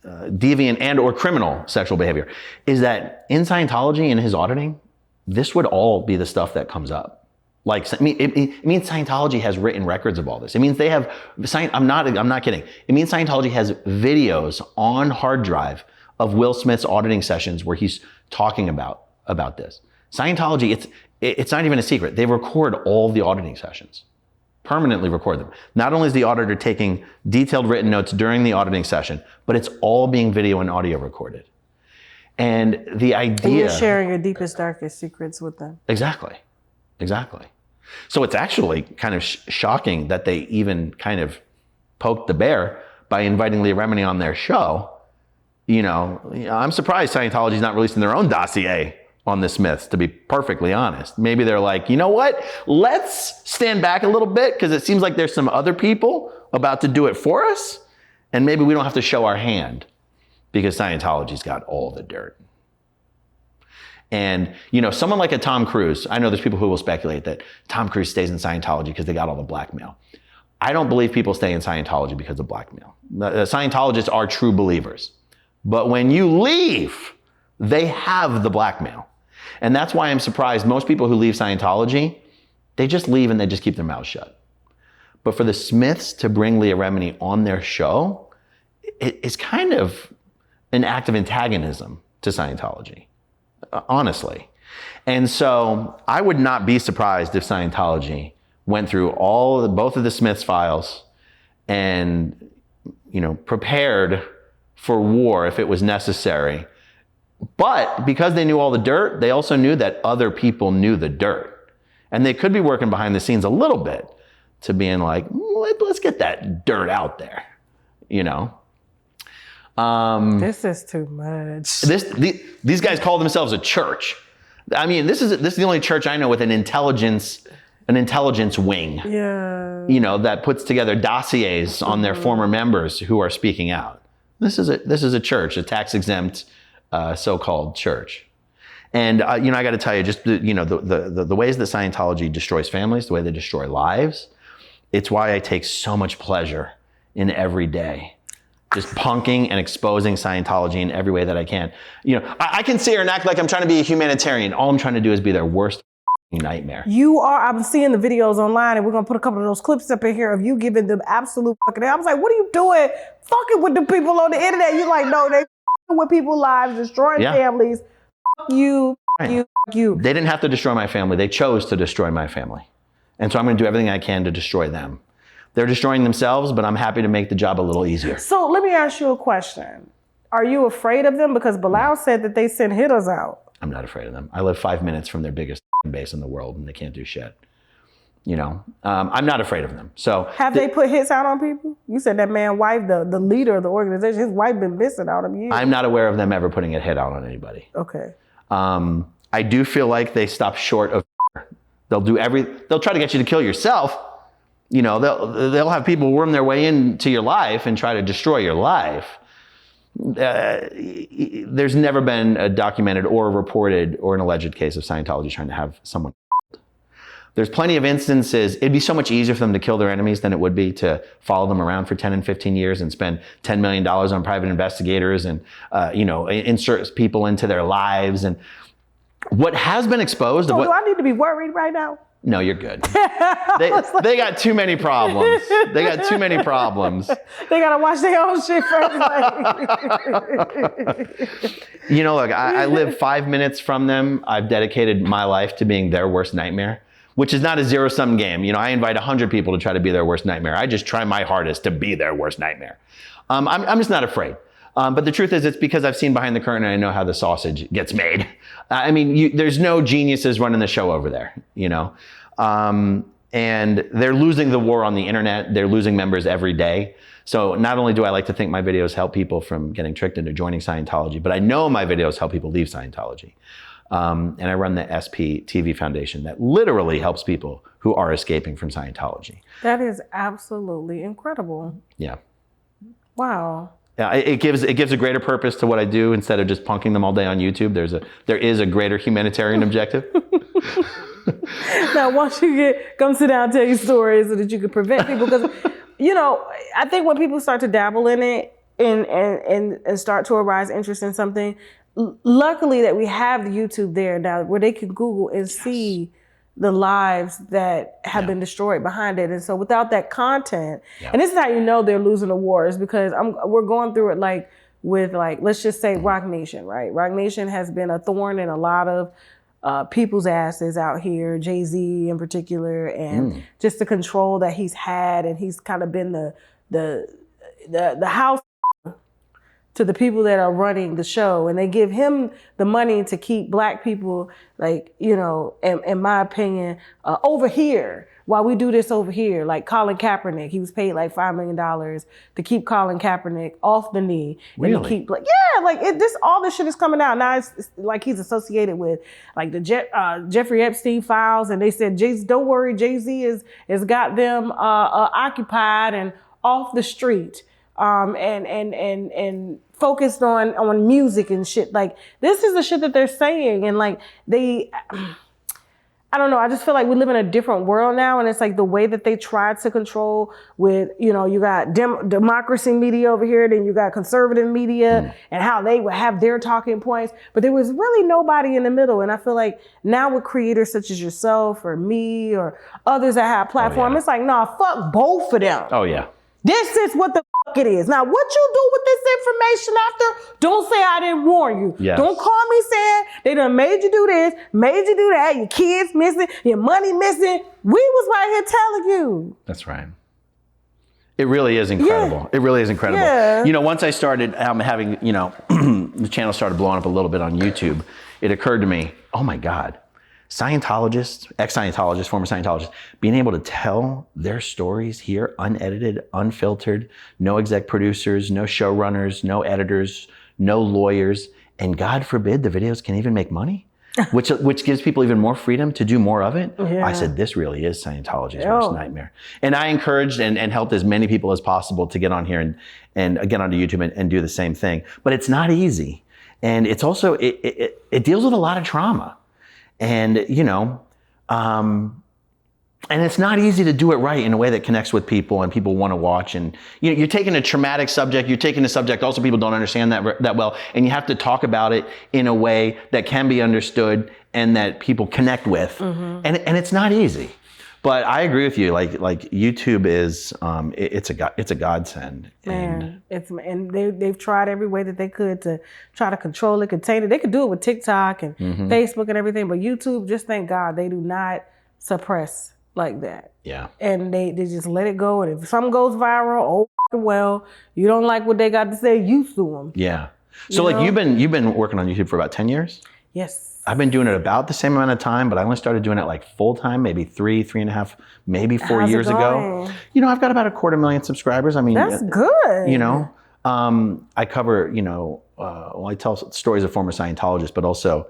deviant and or criminal sexual behavior is that in Scientology and his auditing, this would all be the stuff that comes up. Like, it means Scientology has written records of all this. It means they have, I'm not kidding. It means Scientology has videos on hard drive of Will Smith's auditing sessions where he's talking about this. Scientology, it's not even a secret. They record all the auditing sessions. Permanently record them. Not only is the auditor taking detailed written notes during the auditing session, but it's all being video and audio recorded. And the idea... And you're sharing your deepest, darkest secrets with them. Exactly. So it's actually kind of shocking that they even kind of poked the bear by inviting Leah Remini on their show. You know, I'm surprised Scientology's not releasing their own dossier on the Smiths, to be perfectly honest. Maybe they're like, you know what? Let's stand back a little bit because it seems like there's some other people about to do it for us. And maybe we don't have to show our hand because Scientology's got all the dirt. And, you know, someone like a Tom Cruise, I know there's people who will speculate that Tom Cruise stays in Scientology because they got all the blackmail. I don't believe people stay in Scientology because of blackmail. The Scientologists are true believers. But when you leave, they have the blackmail. And that's why I'm surprised most people who leave Scientology, they just leave and they just keep their mouths shut. But for the Smiths to bring Leah Remini on their show, it's kind of an act of antagonism to Scientology, honestly. And so I would not be surprised if Scientology went through both of the Smiths files and, prepared for war if it was necessary. But because they knew all the dirt, they also knew that other people knew the dirt. And they could be working behind the scenes a little bit to being like, let's get that dirt out there, This is too much. These guys call themselves a church. I mean, this is the only church I know with an intelligence wing. Yeah. That puts together dossiers on their former members who are speaking out. This is a church, a tax-exempt so-called church. And I got to tell you, just the ways that Scientology destroys families, the way they destroy lives, it's why I take so much pleasure in every day, just punking and exposing Scientology in every way that I can. I can sit here and act like I'm trying to be a humanitarian. All I'm trying to do is be their worst nightmare. You are. I'm seeing the videos online, and we're gonna put a couple of those clips up in here of you giving them absolute fucking. I was like, what are you doing? Fucking with the people on the internet. You're like, no, they fucking with people's lives, destroying families. Fuck you. Fuck you. Fuck you. They didn't have to destroy my family. They chose to destroy my family, and so I'm going to do everything I can to destroy them. They're destroying themselves, but I'm happy to make the job a little easier. So let me ask you a question. Are you afraid of them? Because Bilaal said that they sent hitters out. I'm not afraid of them. I live 5 minutes from their biggest base in the world, and they can't do shit. I'm not afraid of them. So have they put hits out on people? You said that man's wife, the leader of the organization, his wife been missing out of years. I'm not aware of them ever putting a hit out on anybody. Okay. I do feel like they stop short of. They'll try to get you to kill yourself. They'll have people worm their way into your life and try to destroy your life. There's never been a documented or a reported or an alleged case of Scientology trying to have someone killed. There's plenty of instances. It'd be so much easier for them to kill their enemies than it would be to follow them around for 10 and 15 years and spend $10 million on private investigators and, insert people into their lives. And what has been exposed. So do I need to be worried right now? No, you're good. They got too many problems. They got too many problems. They got to watch their own shit first. Look, I live 5 minutes from them. I've dedicated my life to being their worst nightmare, which is not a zero-sum game. I invite 100 people to try to be their worst nightmare. I just try my hardest to be their worst nightmare. I'm just not afraid. But the truth is, it's because I've seen behind the curtain and I know how the sausage gets made. There's no geniuses running the show over there, and they're losing the war on the internet. They're losing members every day. So not only do I like to think my videos help people from getting tricked into joining Scientology, but I know my videos help people leave Scientology. And I run the SP TV Foundation that literally helps people who are escaping from Scientology. That is absolutely incredible. Yeah. Wow. Yeah, it gives a greater purpose to what I do instead of just punking them all day on YouTube. There is a greater humanitarian objective. Now, once you come sit down and tell your stories so that you can prevent people, because I think when people start to dabble in it and start to arise interest in something, luckily that we have the YouTube there now where they can Google and see the lives that have been destroyed behind it. And so without that content, and this is how you know they're losing the war, is because we're going through it with let's just say Rock Nation, right? Rock Nation has been a thorn in a lot of people's asses out here, Jay-Z in particular, and just the control that he's had, and he's kind of been the house to the people that are running the show, and they give him the money to keep black people, in my opinion, over here while we do this over here. Like Colin Kaepernick, he was paid like $5 million to keep Colin Kaepernick off the knee. Really? And to keep all this shit is coming out now. It's like he's associated with like the Jeffrey Epstein files, and they said, don't worry, Jay-Z has got them occupied and off the street. And focused on music and shit. Like, this is the shit that they're saying. And I I don't know. I just feel like we live in a different world now, and it's like the way that they try to control with, you know, you got democracy media over here, then you got conservative media, and how they would have their talking points, but there was really nobody in the middle. And I feel like now with creators such as yourself or me or others that have platform, it's like, nah, fuck both of them. Oh yeah. This is what the fuck it is. Now, what you do with this information after, don't say I didn't warn you. Yes. Don't call me saying they done made you do this, made you do that, your kids missing, your money missing. We was right here telling you. That's right. It really is incredible. Yeah. It really is incredible. Yeah. You know, once I started having, you know, the channel started blowing up a little bit on YouTube, it occurred to me, oh my God, Scientologists, ex-Scientologists, former Scientologists, being able to tell their stories here, unedited, unfiltered, no exec producers, no showrunners, no editors, no lawyers, and God forbid the videos can even make money, which gives people even more freedom to do more of it. Yeah. I said, this really is Scientology's worst nightmare. And I encouraged and helped as many people as possible to get on here and get onto YouTube and do the same thing. But it's not easy. And it's also, it deals with a lot of trauma. And, you know, and it's not easy to do it right in a way that connects with people and people want to watch. And you know, you're taking a traumatic subject, you're taking a subject also people don't understand that well, and you have to talk about it in a way that can be understood and that people connect with. And it's not easy. But I agree with you. Like YouTube is, it's a godsend. Man, and they've tried every way that they could to try to control it, contain it. They could do it with TikTok and Facebook and everything, but YouTube, just thank God, they do not suppress like that. Yeah. And they just let it go. And if something goes viral, oh well, you don't like what they got to say, you sue them. Yeah. So you've been working on YouTube for about 10 years? Yes. I've been doing it about the same amount of time, but I only started doing it like full time, maybe 3.5, maybe 4 years ago. You know, I've got about 250,000 subscribers. I mean, that's good. You know, I cover, you know, I tell stories of former Scientologists, but also,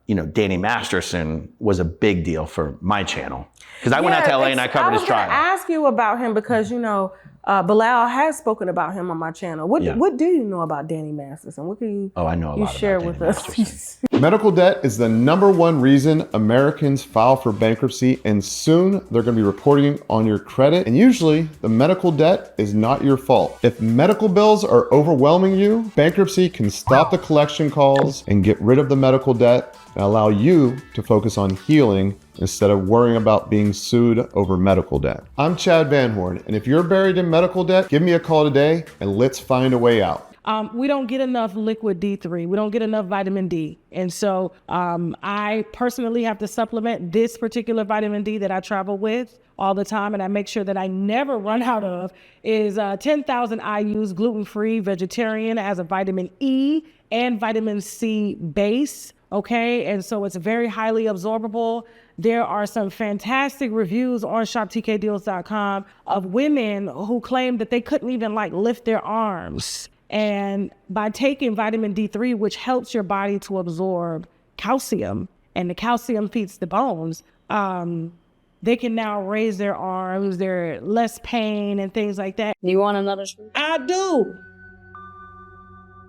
you know, Danny Masterson was a big deal for my channel because I went out to LA and I covered his trial. I was going to ask you about him because, you know, Bilaal has spoken about him on my channel. What do you know about Danny Masterson? What can you I know a lot share about with Danny us? Masterson. Medical debt is the #1 reason Americans file for bankruptcy, and soon they're going to be reporting on your credit. And usually the medical debt is not your fault. If medical bills are overwhelming you, bankruptcy can stop the collection calls and get rid of the medical debt and allow you to focus on healing instead of worrying about being sued over medical debt. I'm Chad Van Horn, and if you're buried in medical debt, give me a call today and let's find a way out. We don't get enough liquid D3. We don't get enough vitamin D. And so I personally have to supplement this particular vitamin D that I travel with all the time, and I make sure that I never run out of, is 10,000 IUs, gluten-free, vegetarian, as a vitamin E and vitamin C base. Okay, and so it's very highly absorbable. There are some fantastic reviews on shoptkdeals.com of women who claim that they couldn't even lift their arms. And by taking vitamin D3, which helps your body to absorb calcium, and the calcium feeds the bones, they can now raise their arms, they're less pain and things like that. You want another shoe? I do.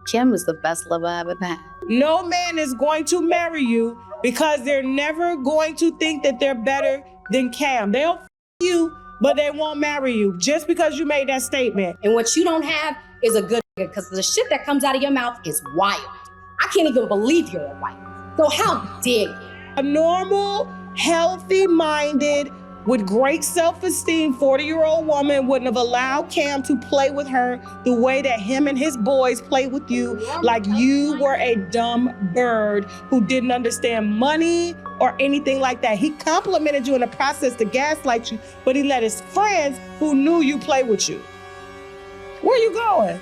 Kim is the best lover I ever had. No man is going to marry you because they're never going to think that they're better than Cam. They'll you, but they won't marry you just because you made that statement. And what you don't have is a good nigga, because the shit that comes out of your mouth is wild. I can't even believe you're a wife. So how dare you? A normal, healthy-minded, with great self-esteem 40-year-old woman wouldn't have allowed Cam to play with her the way that him and his boys play with you, like you were a dumb bird who didn't understand money or anything like that. He complimented you in the process to gaslight you, but he let his friends who knew you play with you. Where you going?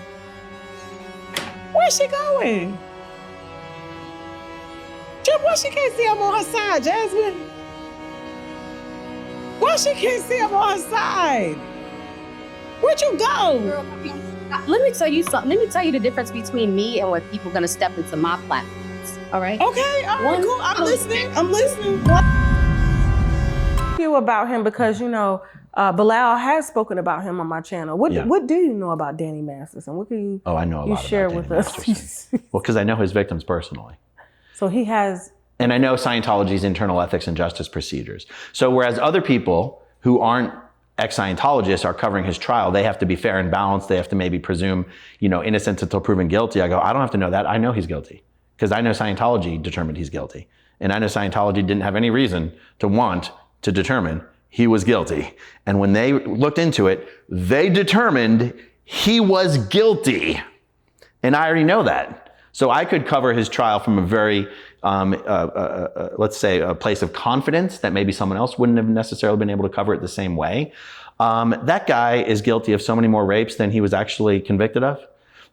Where's she going? Why she can't see him on her side, Jasmine? Why she can't see him on her side? Where'd you go? Let me tell you something. Let me tell you the difference between me and when people are gonna step into my platforms. All right? Okay, all right, cool. I'm listening. You about him because, you know, Bilaal has spoken about him on my channel. What do you know about Danny Masterson? What can you I know a lot share about with Danny us? Masterson. Well, because I know his victims personally. So he has And I know Scientology's internal ethics and justice procedures. So whereas other people who aren't ex-Scientologists are covering his trial, they have to be fair and balanced. They have to maybe presume, innocence until proven guilty. I go, I don't have to know that. I know he's guilty because I know Scientology determined he's guilty. And I know Scientology didn't have any reason to want to determine he was guilty. And when they looked into it, they determined he was guilty. And I already know that. So I could cover his trial from a very, let's say, a place of confidence that maybe someone else wouldn't have necessarily been able to cover it the same way. That guy is guilty of so many more rapes than he was actually convicted of.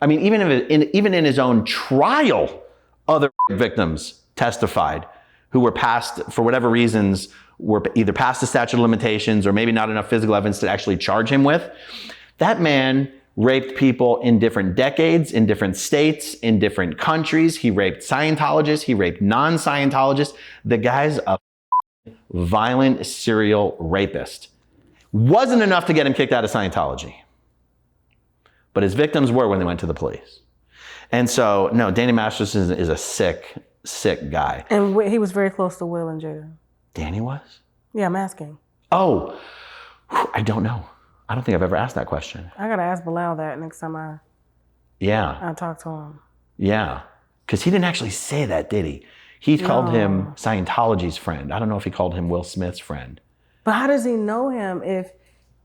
I mean, even in his own trial, other victims testified who were past, for whatever reasons, were either past the statute of limitations or maybe not enough physical evidence to actually charge him with. That man raped people in different decades, in different states, in different countries. He raped Scientologists. He raped non-Scientologists. The guy's a violent serial rapist. Wasn't enough to get him kicked out of Scientology. But his victims were when they went to the police. And so, no, Danny Masterson is a sick guy. And he was very close to Will and Jada. Danny was? Yeah, I'm asking. Oh, I don't know. I don't think I've ever asked that question. I gotta ask Bilaal that next time I talk to him. Yeah, because he didn't actually say that, did he? He called him Scientology's friend. I don't know if he called him Will Smith's friend. But how does he know him if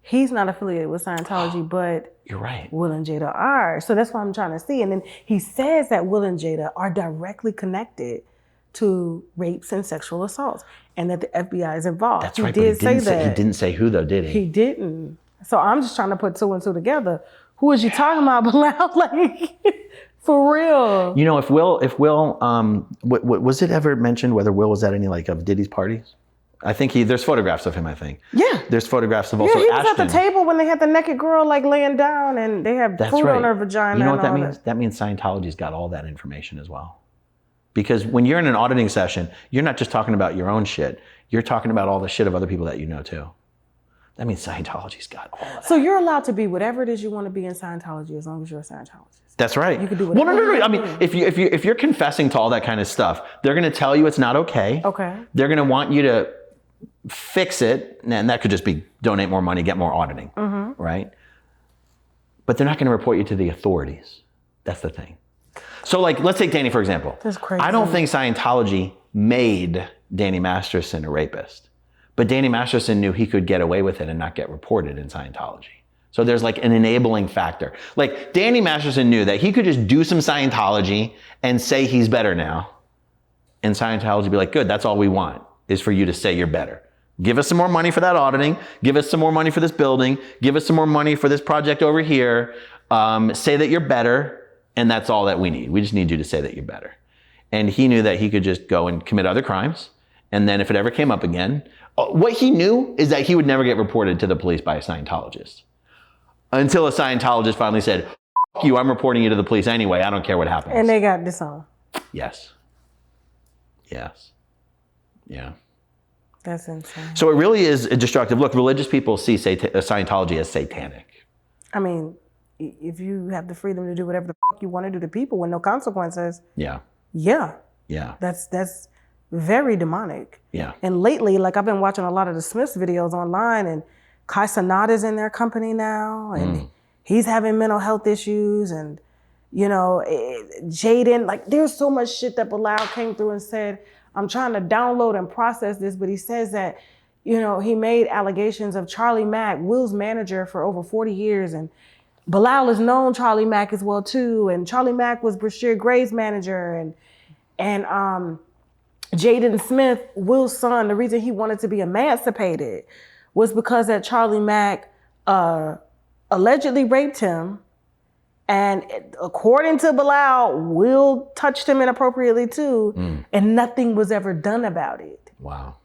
he's not affiliated with Scientology, but you're right, Will and Jada are? So that's what I'm trying to see. And then he says that Will and Jada are directly connected to rapes and sexual assaults, and that the FBI is involved. That's right, but he didn't say who though, did he? He didn't. So I'm just trying to put two and two together. Who is you talking about, Bilaal? Like, for real. If Will, was it ever mentioned whether Will was at any of Diddy's parties? I think there's photographs of him, I think. Yeah. There's photographs of also he was Ashton. at the table when they had the naked girl laying down and they have food on her vagina. You know what that and all means? That means Scientology's got all that information as well. Because when you're in an auditing session, you're not just talking about your own shit. You're talking about all the shit of other people that you know too. That means Scientology's got all of that. So you're allowed to be whatever it is you want to be in Scientology as long as you're a Scientologist. That's right. You can do whatever. Well, no. I mean, if you're confessing to all that kind of stuff, they're going to tell you it's not okay. Okay. They're going to want you to fix it, and that could just be donate more money, get more auditing, right? But they're not going to report you to the authorities. That's the thing. So, let's take Danny for example. That's crazy. I don't think Scientology made Danny Masterson a rapist. But Danny Masterson knew he could get away with it and not get reported in Scientology. So there's an enabling factor. Danny Masterson knew that he could just do some Scientology and say he's better now. And Scientology would be like, good, that's all we want is for you to say you're better. Give us some more money for that auditing. Give us some more money for this building. Give us some more money for this project over here. Say that you're better. And that's all that we need. We just need you to say that you're better. And he knew that he could just go and commit other crimes. And then if it ever came up again, what he knew is that he would never get reported to the police by a Scientologist. Until a Scientologist finally said, F you, I'm reporting you to the police anyway. I don't care what happens. And they got disowned. Yes. Yeah. That's insane. So it really is destructive. Look, religious people see Scientology as satanic. I mean, if you have the freedom to do whatever the you want to do to people with no consequences. Yeah. That's very demonic. Yeah. And lately, I've been watching a lot of the Smiths videos online, and Kai Cenat in their company now, and he's having mental health issues, and Jaden, there's so much shit that Bilaal came through and said, I'm trying to download and process this, but he says that, he made allegations of Charlie Mack, Will's manager for over 40 years, and Bilaal has known Charlie Mack as well too, and Charlie Mack was Brashear Gray's manager, and Jada Smith, Will's son, the reason he wanted to be emancipated was because that Charlie Mack allegedly raped him. And according to Bilaal, Will touched him inappropriately too. And nothing was ever done about it. Wow.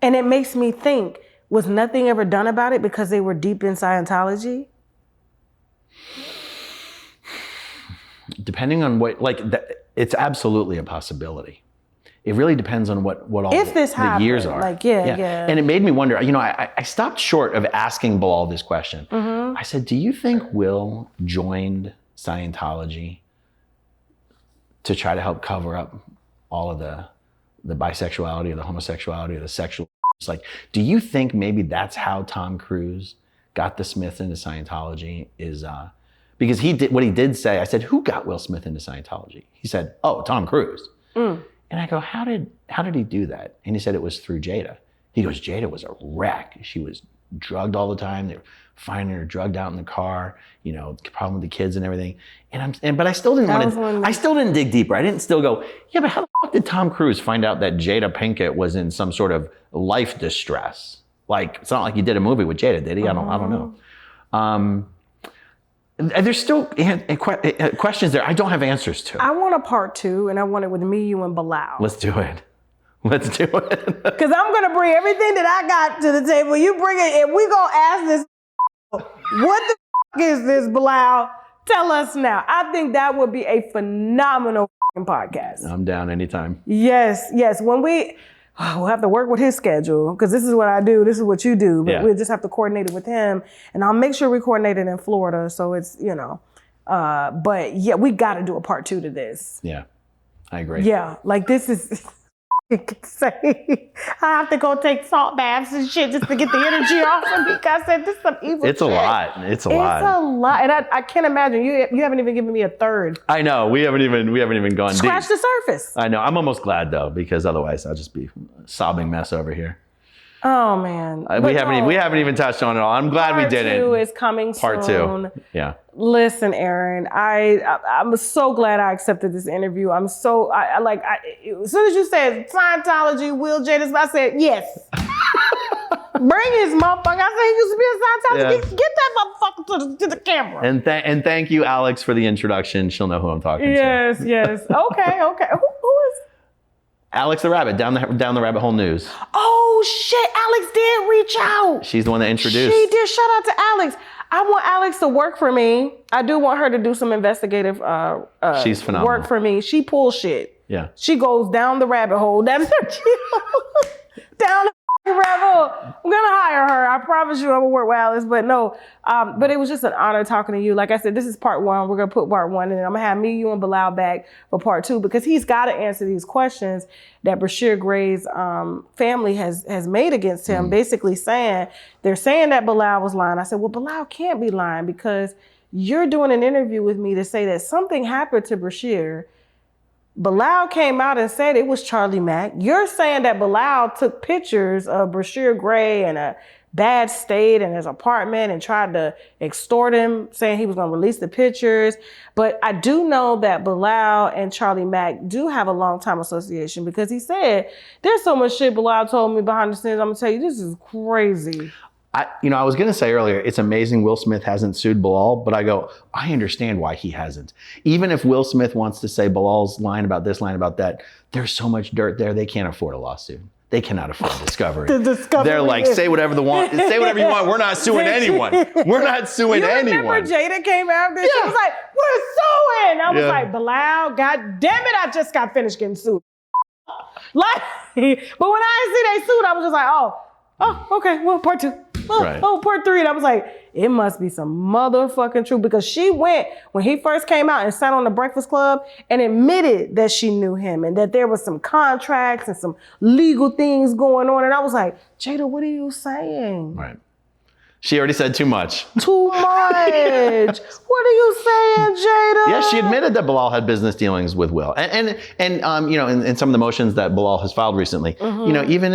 And it makes me think, was nothing ever done about it because they were deep in Scientology? Depending on what, it's absolutely a possibility. It really depends on what all the years are. Yeah. And it made me wonder, I stopped short of asking Bilaal this question. I said, do you think Will joined Scientology to try to help cover up all of the bisexuality or the homosexuality or the sexual. It's like, do you think maybe that's how Tom Cruise got the Smiths into Scientology? Is because he did what he did say. I said, who got Will Smith into Scientology? He said, oh, Tom Cruise. And I go, how did he do that? And he said it was through Jada. He goes, Jada was a wreck. She was drugged all the time. They were finding her drugged out in the car, you know, problem with the kids and everything. But I still didn't dig deeper. I didn't still go, yeah, but how the fuck did Tom Cruise find out that Jada Pinkett was in some sort of life distress? Like, it's not like he did a movie with Jada, did he? I don't know. There's still questions there I don't have answers to. I want a part 2, and I want it with me, you, and Bilaal. Let's do it. Let's do it. Because I'm going to bring everything that I got to the table. You bring it, and we're going to ask this, what the is this, Bilaal? Tell us now. I think that would be a phenomenal podcast. I'm down anytime. Yes. When we'll have to work with his schedule, because this is what I do, this is what you do, but we'll just have to coordinate it with him, and I'll make sure we coordinate it in Florida, so it's, you know, but yeah, we got to do a part 2 to this. Yeah, I agree. Yeah, like this is, you could say, I have to go take salt baths and shit just to get the energy off of me, because I said, this is some evil It's shit. a lot. It's a lot. It's a lot, and I can't imagine, you haven't even given me a third. I know, we haven't even gone deep. Scratch the surface. I know, I'm almost glad though, because otherwise I'll just be a sobbing mess over here. Oh man. We haven't even touched on it all. I'm glad we did it. Part 2 is coming Part soon. 2, yeah. Listen, Aaron, I'm so glad I accepted this interview. I'm so, as soon as you said Scientology, Will Jada Smith, I said, yes. Bring his motherfucker. I said he used to be a Scientology. Yeah. Get that motherfucker to the camera. And thank you, Alex, for the introduction. She'll know who I'm talking to. Yes. Okay. Who is? Alex the Rabbit, down the Rabbit Hole News. Oh shit, Alex did reach out. She's the one that introduced. She did. Shout out to Alex. I want Alex to work for me. I do want her to do some investigative She's phenomenal. work for me. She pulls shit. Yeah. She goes down the rabbit hole. Down the rabbit hole. I'm gonna hire her. I promise you I'm gonna work with Alex. But no, but it was just an honor talking to you. Like I said, this is part 1. We're gonna put part 1, and then I'm gonna have me, you, and Bilaal back for part 2, because he's got to answer these questions that Brashear Gray's family has made against him, basically saying, they're saying that Bilaal was lying. I said, well, Bilaal can't be lying, because you're doing an interview with me to say that something happened to Brashear. Bilaal came out and said it was Charlie Mack. You're saying that Bilaal took pictures of Brashear Gray in a bad state in his apartment and tried to extort him, saying he was going to release the pictures. But I do know that Bilaal and Charlie Mack do have a long time association, because he said, there's so much shit Bilaal told me behind the scenes. I'm going to tell you, this is crazy. I was going to say earlier, it's amazing Will Smith hasn't sued Bilaal, but I go, I understand why he hasn't. Even if Will Smith wants to say Bilal's lying about this, lying about that, there's so much dirt there, they can't afford a lawsuit. They cannot afford discovery. They're like, say whatever you want. We're not suing anyone. We're not suing anyone. Remember Jada came after? She was like, we're suing. I was like, Bilaal, God damn it, I just got finished getting sued. Like, but when I see they sued, I was just like, oh, okay, well, part 2. Part 3. And I was like, it must be some motherfucking truth, because she went, when he first came out and sat on the Breakfast Club and admitted that she knew him and that there was some contracts and some legal things going on. And I was like, Jada, what are you saying? Right. She already said too much. Too much. What are you saying, Jada? Yeah, she admitted that Bilaal had business dealings with Will, and you know, in some of the motions that Bilaal has filed recently, you know, even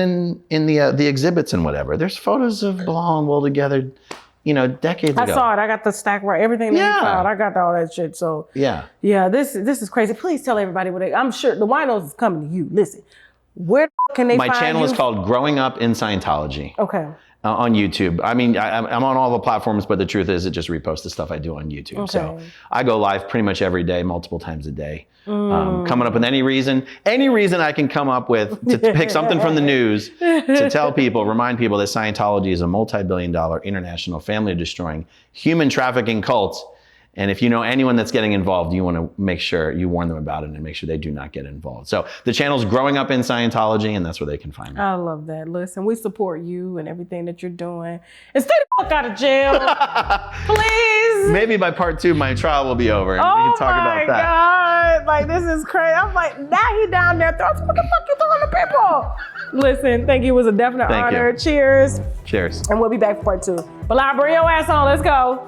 in the exhibits and whatever, there's photos of Bilaal and Will together, you know, decades ago. I saw it. I got the stack right. Everything that he filed, I got all that shit. So yeah, this is crazy. Please tell everybody what I'm sure the winos is coming to you. Listen, where can they find you? My channel is called Growing Up in Scientology. Okay. On YouTube. I mean, I'm on all the platforms, but the truth is it just reposts the stuff I do on YouTube. Okay. So I go live pretty much every day, multiple times a day. Coming up with any reason I can come up with to pick something from the news to tell people, remind people that Scientology is a multi-billion-dollar international family-destroying human trafficking cult. And if you know anyone that's getting involved, you want to make sure you warn them about it and make sure they do not get involved. So the channel's growing up in Scientology, and that's where they can find me. I love that. Listen, we support you and everything that you're doing. And stay the fuck out of jail, please. Maybe by part 2, my trial will be over and we can talk about that. Oh my God, like this is crazy. I'm like, now he down there. What the fuck you throwing the people? Listen, thank you. It was a definite honor. Cheers. Cheers. And we'll be back for part 2. Bilaal, bring your ass on. Let's go.